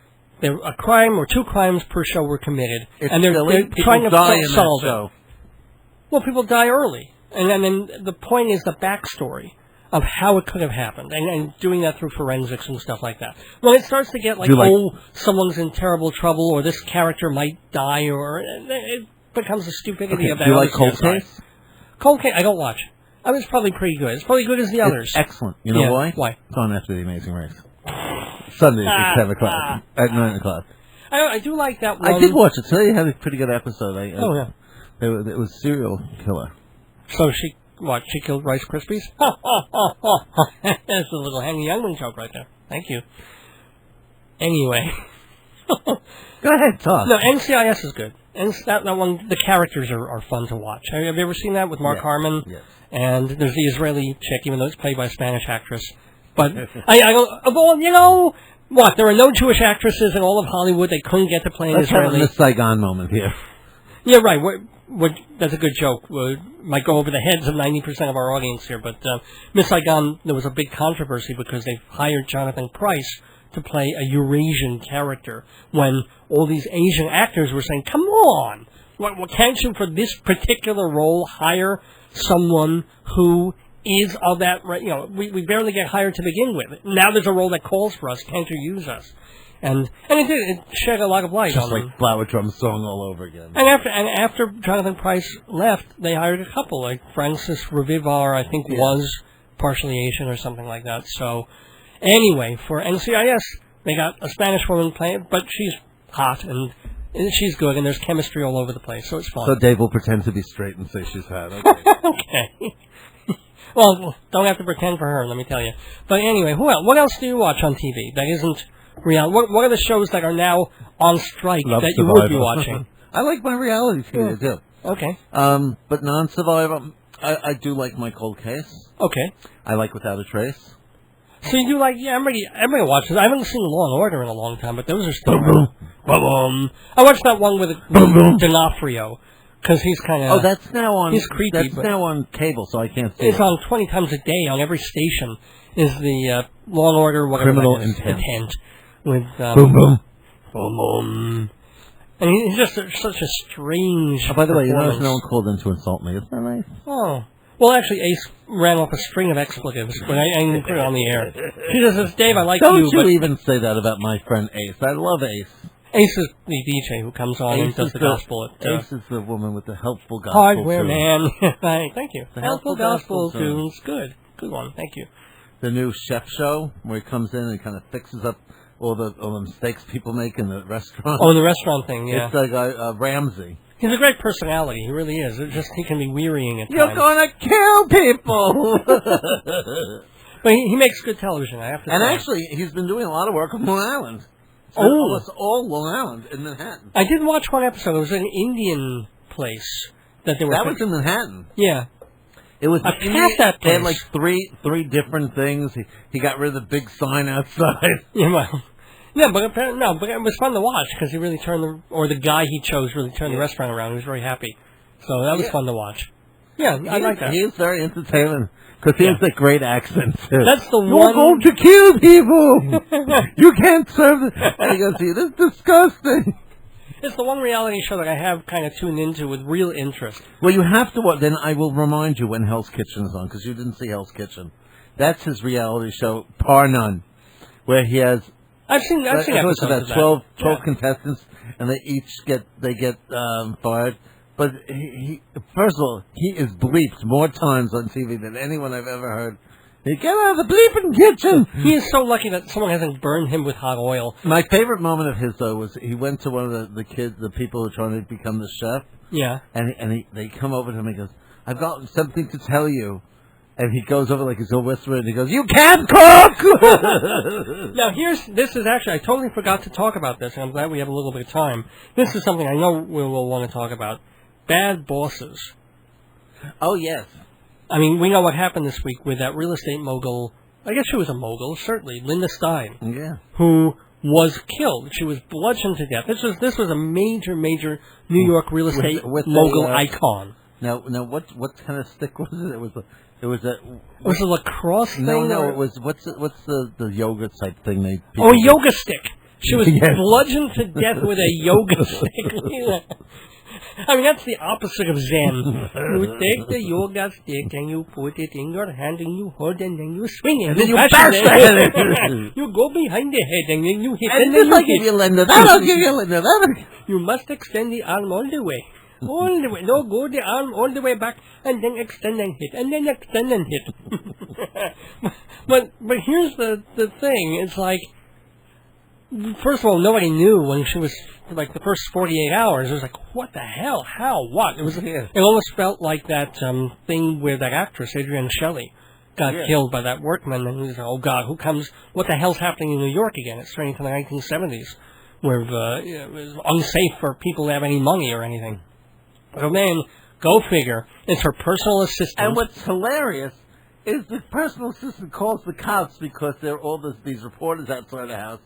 a crime or 2 crimes per show were committed, and they're trying to solve it. Well, people die early, and then the point is the backstory of how it could have happened, and doing that through forensics and stuff like that. When it starts to get someone's in terrible trouble, or this character might die, or it becomes a stupidity of that. Do you like Cold Case? Cold Case, I don't watch. I mean, it's probably pretty good. It's probably good as the others. It's excellent. You know why? Why? It's on after The Amazing Race. Sundays at 7 o'clock. At 9 o'clock. I do like that one. I did watch it. Today had a pretty good episode. It was Serial Killer. So she killed Rice Krispies? That's a little Henny Youngman joke right there. Thank you. Anyway. Go ahead, talk. No, NCIS is good. And that one, the characters are fun to watch. Have you ever seen that with Mark Harmon? Yes. And there's the Israeli chick, even though it's played by a Spanish actress. But I go, of all, you know, what? There are no Jewish actresses in all of Hollywood. They couldn't get to play an Let's have Israeli. a Miss Saigon moment here. Yeah, right. That's a good joke. Might go over the heads of 90% of our audience here, but Miss Saigon, there was a big controversy because they hired Jonathan Pryce to play a Eurasian character when all these Asian actors were saying, come on, what can't you, for this particular role, hire someone who is of that, you know, we barely get hired to begin with. Now there's a role that calls for us. Can't you use us? And it shed a lot of light Just on like them. Flower Drum Song all over again. And after Jonathan Pryce left, they hired a couple, like Francis Revivar, I think was partially Asian or something like that. So anyway, for NCIS, they got a Spanish woman playing, but she's hot and she's good, and there's chemistry all over the place, so it's fun. So Dave will pretend to be straight and say she's hot. Okay. Okay. Well, don't have to pretend for her, let me tell you. But anyway, what else do you watch on TV that isn't reality? What are the shows that are now on strike Love that Survivor. you would be watching? I like my reality TV too. Okay. But non-Survivor, I do like My Cold Case. Okay. I like Without a Trace. So you do like, everybody watches. I haven't seen Law and Order in a long time, but those are still... I watched that one with D'Onofrio, because he's kind of... Oh, that's now on... He's creepy. That's now on cable, so I can't see It's it. on 20 times a day on every station, is the Law and Order, whatever Criminal that is, Intent. With, Boom, boom. Boom, boom. And he's just such a strange Oh, by the way, you notice performance. no one called in to insult me. Isn't that nice? Oh. Well, actually, Ace ran off a string of expletives, but I didn't put it on the air. She just says, Dave, I like Don't you, but... even say that about my friend Ace. I love Ace. Ace is the DJ who comes on and Ace does is the gospel at... Ace is the woman with the helpful gospel Hardware tune. Man. Right, thank you. The Helpful helpful gospel gospel tune. tunes. Good. Good one. Thank you. The new chef show where he comes in and kind of fixes up all the mistakes people make in the restaurant. Oh, the restaurant thing, yeah. It's like Ramsey. He's a great personality. He really is. It's just he can be wearying at You're times. gonna kill people! But he makes good television, I have to And say. actually, he's been doing a lot of work on Long Island. So Oh. almost all Long Island in Manhattan. I did watch one episode. It was an Indian place that they were... That was in Manhattan. Yeah. It was I passed that They had place. like three different things. He got rid of the big sign outside. Yeah, well... Yeah, but it was fun to watch because he really turned the guy he chose really turned the restaurant around. He was very happy. So that was fun to watch. Yeah, I like that. He is very entertaining because he has that great accent too. That's the You're one... going to kill people! You can't serve it! And he goes, it is disgusting! It's the one reality show that I have kind of tuned into with real interest. Well, you have to watch. Then I will remind you when Hell's Kitchen is on because you didn't see Hell's Kitchen. That's his reality show, par none, where he has... I've seen it's episodes about of that. 12 Yeah. contestants, and they each get fired. But he first of all, he is bleeped more times on TV than anyone I've ever heard. He get out of the bleeping kitchen. He is so lucky that someone hasn't burned him with hot oil. My favorite moment of his though was he went to one of the kids, the people who are trying to become the chef. Yeah. And they come over to him and he goes, "I've got something to tell you." And he goes over like he's all whispering and he goes, "You can't cook!" Now this is actually, I totally forgot to talk about this, and I'm glad we have a little bit of time. This is something I know we will want to talk about. Bad bosses. Oh, yes. I mean, we know what happened this week with that real estate mogul. I guess she was a mogul, certainly, Linda Stein. Yeah. Who was killed. She was bludgeoned to death. This was a major New York real estate mogul icon. Now, what kind of stick was it? It was a lacrosse thing? No, it was what's the yoga type thing they? Oh, a yoga stick. She was Yes. bludgeoned to death with a yoga stick. I mean, that's the opposite of Zen. You take the yoga stick and you put it in your hand and you hold it and then you swing it. And then you bash bash the head. You go behind the head and then you hit And and just then like you if hit. you Linda, that'll give you Linda. You must extend the arm all the way. All the way. No, go the arm all the way back and then extend and hit. And then extend and hit. but here's the thing. It's like, first of all, nobody knew when she was, like, the first 48 hours. It was like, what the hell? How? What? It almost felt like that thing where that actress, Adrienne Shelley, got killed by that workman. And he was like, oh, God, what the hell's happening in New York again? It's turning to the 1970s. where it was unsafe for people to have any money or anything. So then, go figure, it's her personal assistant. And what's hilarious is the personal assistant calls the cops because there are all these reporters outside the house,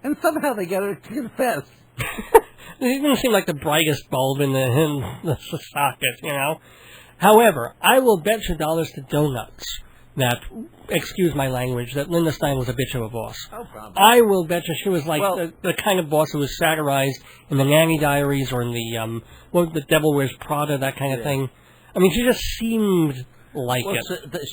and somehow they get her to confess. It didn't seem like the brightest bulb in the socket, you know. However, I will bet you dollars to donuts that, excuse my language, that Linda Stein was a bitch of a boss. No problem. I will bet you she was like the kind of boss who was satirized in the Nanny Diaries or in the the Devil Wears Prada, that kind of thing. I mean, she just seemed like it.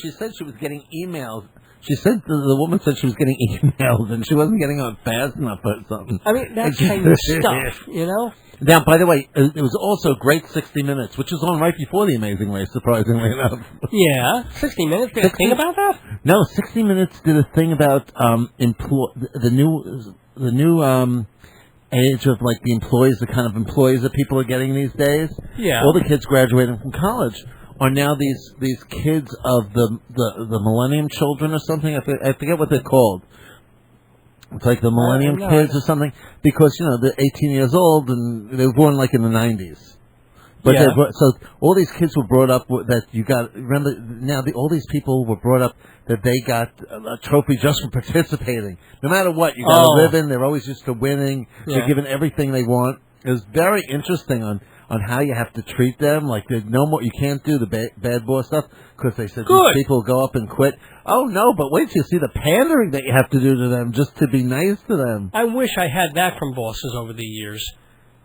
She said she was getting emails. She said the woman said she was getting emails and she wasn't getting on fast enough or something. I mean, that kind of stuff, you know? Now, by the way, it was also great 60 Minutes, which was on right before The Amazing Race, surprisingly enough. Yeah, 60 Minutes did a thing about that? No, 60 Minutes did a thing about the new age of like the employees, the kind of employees that people are getting these days. Yeah. All the kids graduating from college are now these kids of the Millennium Children or something. I forget what they're called. It's like the Millennium Kids or something, because, you know, they're 18 years old and they were born like in the 90s. But so all these kids were brought up that you got, remember, now all these people were brought up that they got a trophy just for participating. No matter what, you got a ribbon, they're always used to winning, they're given everything they want. It was very interesting on how you have to treat them. Like, there's no more, you can't do the bad boss stuff, because they said these people go up and quit. Oh, no, but wait till you see the pandering that you have to do to them just to be nice to them. I wish I had that from bosses over the years.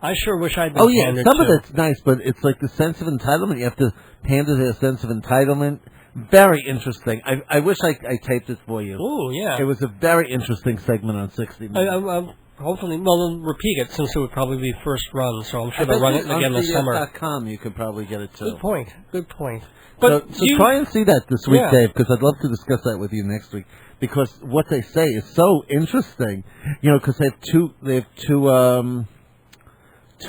I sure wish I'd been pandered some of to. it's nice, but it's like the sense of entitlement. You have to pander their sense of entitlement. Very interesting. I wish I taped it for you. Ooh, yeah. It was a very interesting segment on 60 Minutes. Hopefully, well, they'll repeat it since it would probably be first run, so I'm sure they'll run it again this summer. On you could probably get it too. Good point. But so try and see that this week, Dave, because I'd love to discuss that with you next week. Because what they say is so interesting, you know, because they have two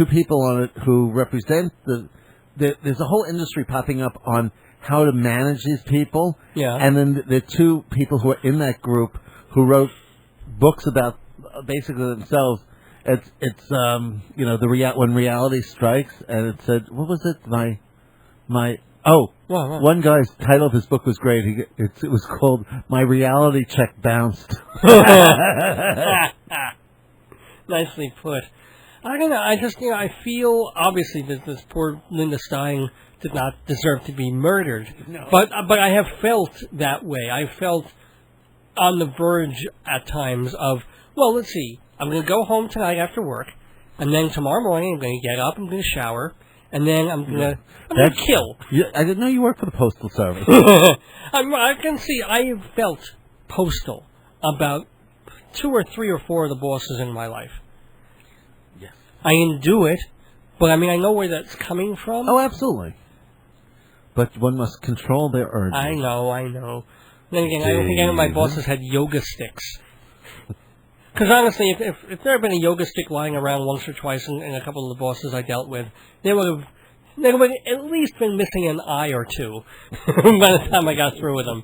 people on it who represent there's a whole industry popping up on how to manage these people. Yeah. And then the two people who are in that group who wrote books about basically themselves. It's you know, when reality strikes, and it said, what was it? One guy's title of his book was great. It was called "My Reality Check Bounced." Nicely put. I don't know. I feel obviously that this poor Linda Stein did not deserve to be murdered. No. But I have felt that way. I felt on the verge at times of, well, let's see. I'm going to go home tonight after work, and then tomorrow morning I'm going to get up, I'm going to shower, and then I'm going to kill. I didn't know you worked for the Postal Service. I can see I have felt postal about 2 or 3 or 4 of the bosses in my life. Yes. I didn't do it, but I mean, I know where that's coming from. Oh, absolutely. But one must control their urges. I know. Then again, I don't think any of my bosses had yoga sticks. Because honestly, if there had been a yoga stick lying around once or twice in a couple of the bosses I dealt with, they would have at least been missing an eye or two by the time I got through with them.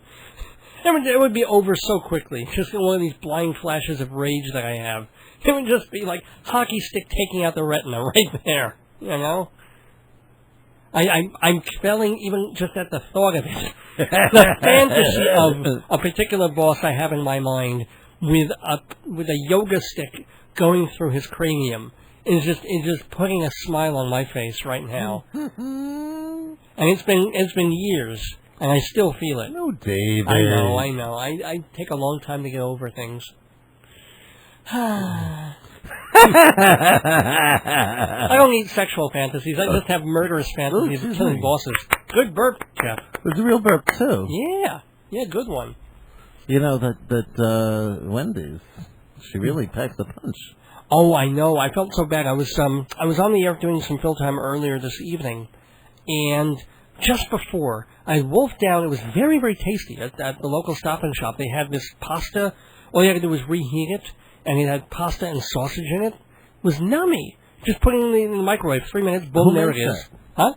It would be over so quickly. Just one of these blind flashes of rage that I have. It would just be like hockey stick taking out the retina right there. You know? I'm failing even just at the thought of it. The fantasy of a particular boss I have in my mind with a yoga stick going through his cranium is just putting a smile on my face right now. And it's been years, and I still feel it. No, David. I know. I take a long time to get over things. I don't need sexual fantasies. I just have murderous fantasies of killing bosses. Good burp, Jeff. It was a real burp, too. Yeah, good one. You know that Wendy's, she really packs a punch. Oh, I know. I felt so bad. I was on the air doing some fill time earlier this evening, and just before I wolfed down, it was very, very tasty at the local Stop and Shop. They had this pasta. All you had to do was reheat it, and it had pasta and sausage in it. It was nummy. Just put it in the microwave, 3 minutes, boom, there it is. Huh?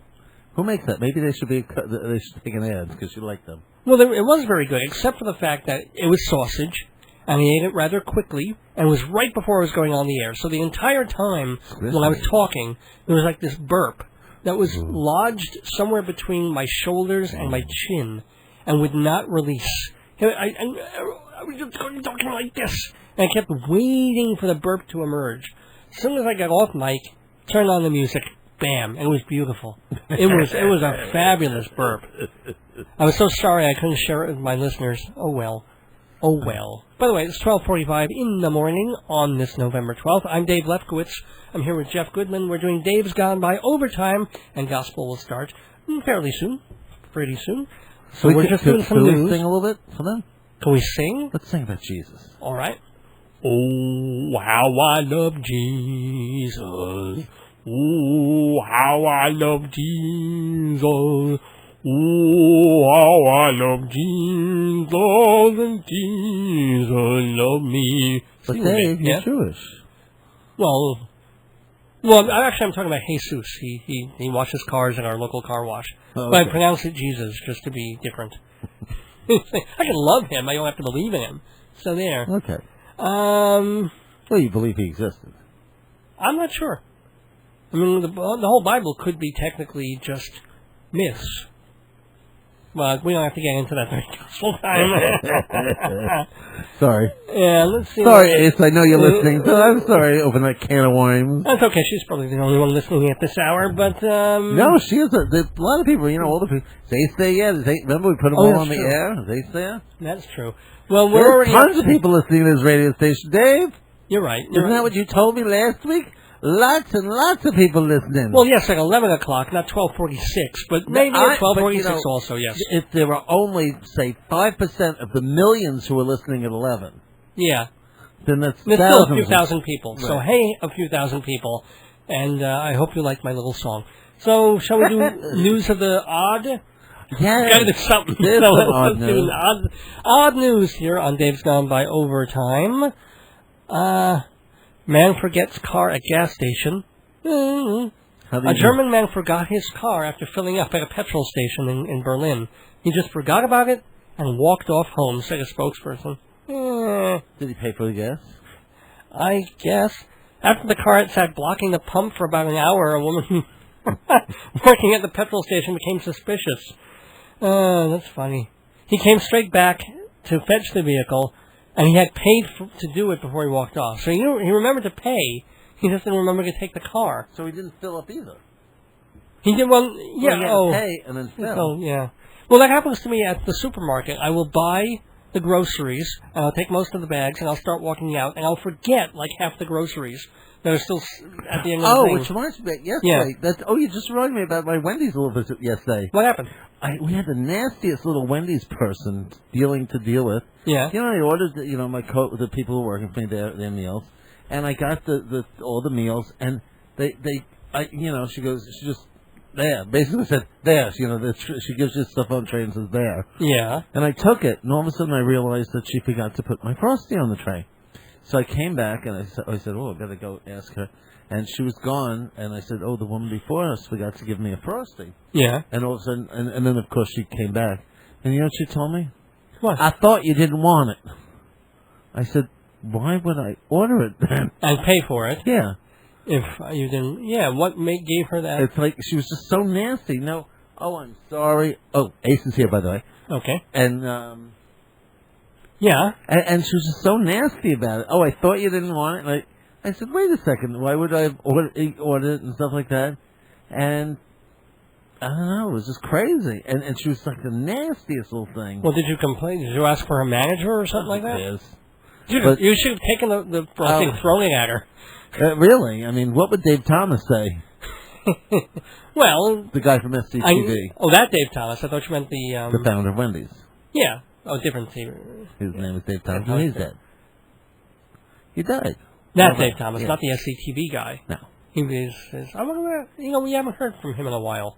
Who makes that? Maybe they should take an ad because you like them. Well, it was very good, except for the fact that it was sausage, and he ate it rather quickly, and it was right before I was going on the air. So the entire time when I was talking, there was like this burp that was lodged somewhere between my shoulders and my chin, and would not release. I was just talking like this, and I kept waiting for the burp to emerge. As soon as I got off mic, turned on the music, bam, it was beautiful. It was a fabulous burp. I was so sorry I couldn't share it with my listeners. Oh well. Oh well. By the way, it's 12:45 in the morning on this November 12th. I'm Dave Lefkowitz. I'm here with Jeff Goodman. We're doing Dave's Gone By Overtime, and Gospel will start fairly soon. Pretty soon. So we're just doing some news. Can we sing a little bit for them? Can we sing? Let's sing about Jesus. All right. Oh, how I love Jesus. Oh, how I love Jesus. Oh, how I love Jesus, and Jesus love me. But Dave, you're Jewish. Well, actually, I'm talking about Jesus. He washes cars in our local car wash. Oh, But okay. I pronounce it Jesus, just to be different. I can love him. I don't have to believe in him. So there. Okay. Well, you believe he existed? I'm not sure. I mean, the whole Bible could be technically just myths. But we don't have to get into that very full time. Sorry. Yeah, let's see. Sorry, Ace, I know you're listening. So I'm sorry to open that can of worms. That's okay. She's probably the only one listening at this hour, but... No, she is. There's a lot of people, all the people. They say, yeah. Remember we put them all on the air? They say? That's true. Well, we're already... tons of people listening to this radio station. Dave? You're right. Isn't that what you told me last week? Lots and lots of people listening. Well, yes, like 11 o'clock, not 12:46, but maybe at 12:46 also, yes. If there were only, say, 5% of the millions who were listening at 11. Yeah. Then that's There's still a few thousand people. Right. So, hey, a few thousand people. And I hope you like my little song. So, shall we do news of the odd? Yeah. Gotta do something. There's So some let's do odd news here on Dave's Gone By Overtime. Man forgets car at gas station. A German man forgot his car after filling up at a petrol station in Berlin. He just forgot about it and walked off home, said a spokesperson. Did he pay for the gas? I guess. After the car had sat blocking the pump for about an hour, a woman working at the petrol station became suspicious. That's funny. He came straight back to fetch the vehicle, and he had paid to do it before he walked off. So he remembered to pay. He just didn't remember to take the car. So he didn't fill up either. He did one. Yeah. Well, he had to pay and then fill. Oh, yeah. Well, that happens to me at the supermarket. I will buy the groceries, and I'll take most of the bags, and I'll start walking out, and I'll forget like half the groceries that are still at the end of the thing. Oh, which reminds me of yesterday. Yeah. You just reminded me about my Wendy's a little bit yesterday. What happened? We had the nastiest little Wendy's person to deal with. Yeah. I ordered my the people who were working for me their meals, and I got all the meals, and she just there basically said there. She gives you stuff on tray and says there. Yeah. And I took it, and all of a sudden I realized that she forgot to put my Frosty on the tray. So I came back and I said, I better go ask her. And she was gone, and I said, the woman before us forgot to give me a Frosty. Yeah. And all of a sudden, and then of course she came back. And you know what she told me? What? I thought you didn't want it. I said, why would I order it then? And pay for it. Yeah. If you didn't, what gave her that? It's like she was just so nasty. No, I'm sorry. Oh, Ace is here, by the way. Okay. And, yeah. And she was just so nasty about it. I thought you didn't want it. Like, I said, wait a second. Why would I have ordered it and stuff like that? And I don't know. It was just crazy. And she was like the nastiest little thing. Well, did you complain? Did you ask for her manager or something like that? Yes. You should have taken the frosting and thrown it at her. Really? I mean, what would Dave Thomas say? Well, the guy from SCTV. That Dave Thomas. I thought you meant the founder of Wendy's. Yeah. Oh, different TV. His name is Dave Thomas. He's dead. He died. That Dave Thomas, not the SCTV guy. No. He was. I wonder. We haven't heard from him in a while.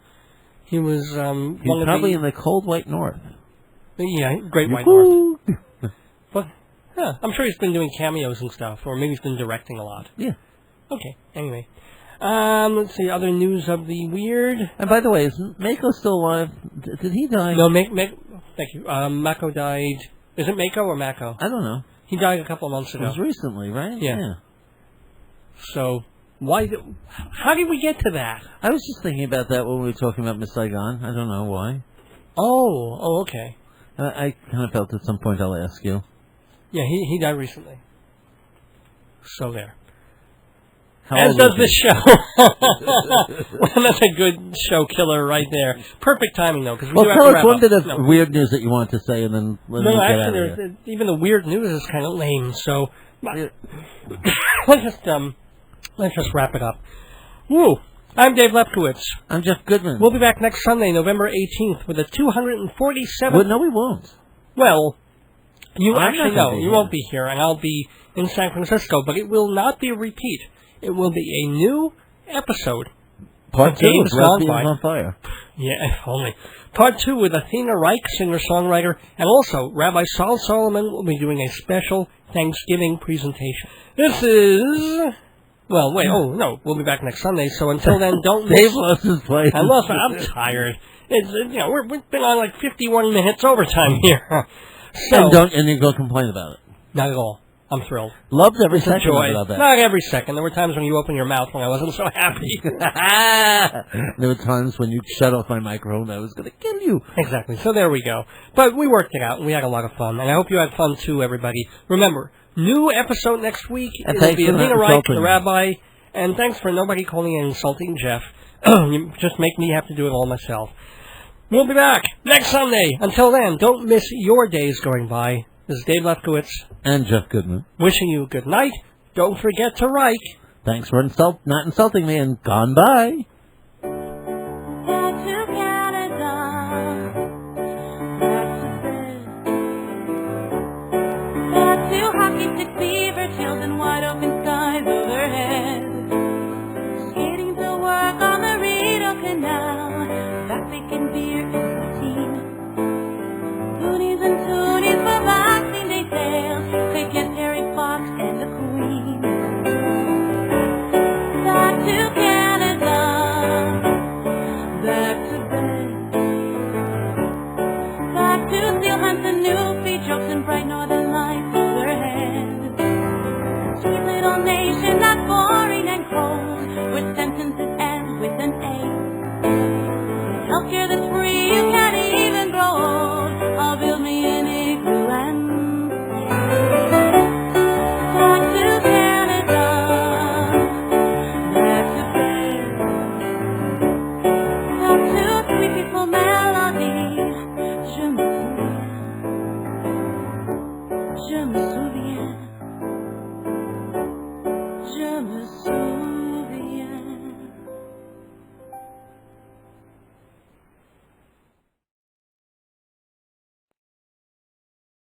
He was. He's probably in the cold white north. Yeah, great white north. But I'm sure he's been doing cameos and stuff, or maybe he's been directing a lot. Yeah. Okay. Anyway, let's see other news of the weird. And by the way, is Mako still alive? Did he die? No, thank you. Mako died. Is it Mako or Mako? I don't know. He died a couple of months It ago. was recently, right? Yeah. So, how did we get to that? I was just thinking about that when we were talking about Miss Saigon. I don't know why. Oh, okay. I kind of felt at some point I'll ask you. Yeah, he died recently. So there. How As old does was this he? show. Well, that's a good show killer right there. Perfect timing, though, because we Well, do have tell to us wrap one up. bit of No. weird news that you want to say, and then let me No, get out actually, of here. even the weird news is kind of lame. So let's just wrap it up. Woo! I'm Dave Lefkowitz. I'm Jeff Goodman. We'll be back next Sunday, November 18th, with a 247th. Well, no, we won't. Well, you I'm actually not gonna know be you here. won't be here, and I'll be in San Francisco. But it will not be a repeat. It will be a new episode. Part 2 Dave's of Lesbians Songwriter. on Fire. Yeah, if only. Part 2 with Athena Reich, singer-songwriter, and also Rabbi Saul Solomon will be doing a special Thanksgiving presentation. This is... Well, wait, no, we'll be back next Sunday, so until then, don't miss... Dave lost his place. I'm tired. We've been on like 51 minutes overtime here. So, And you go complain about it. not at all. I'm thrilled. Loved every It's a second joy. of that. Not every second. There were times when you opened your mouth when I wasn't so happy. There were times when you shut off my microphone, I was going to kill you. Exactly. So there we go. But we worked it out, and we had a lot of fun. And I hope you had fun, too, everybody. Remember, new episode next week. And It'll thanks be for not Athena Reich, insulting the me. rabbi. And thanks for nobody calling and insulting Jeff. You just make me have to do it all myself. We'll be back next Sunday. Until then, don't miss your days going by. This is Dave Lefkowitz, And Jeff Goodman. wishing you a good night. Don't forget to Reich. Thanks for not insulting me, and gone by. Back to Canada, back to bed, back to hockey stick fever chills and wide open skies overhead, skating to work on the Rideau Canal, back making beer in the team, loonies and toonies for Boxing Day sales, cricket, Harry Fox and the Queen. Back to Canada, back to bed, back to seal hunts and Newfie jokes and bright northern lights overhead. Sweet little nation, not boring and cold, with sentences end with an A. Healthcare that's free, you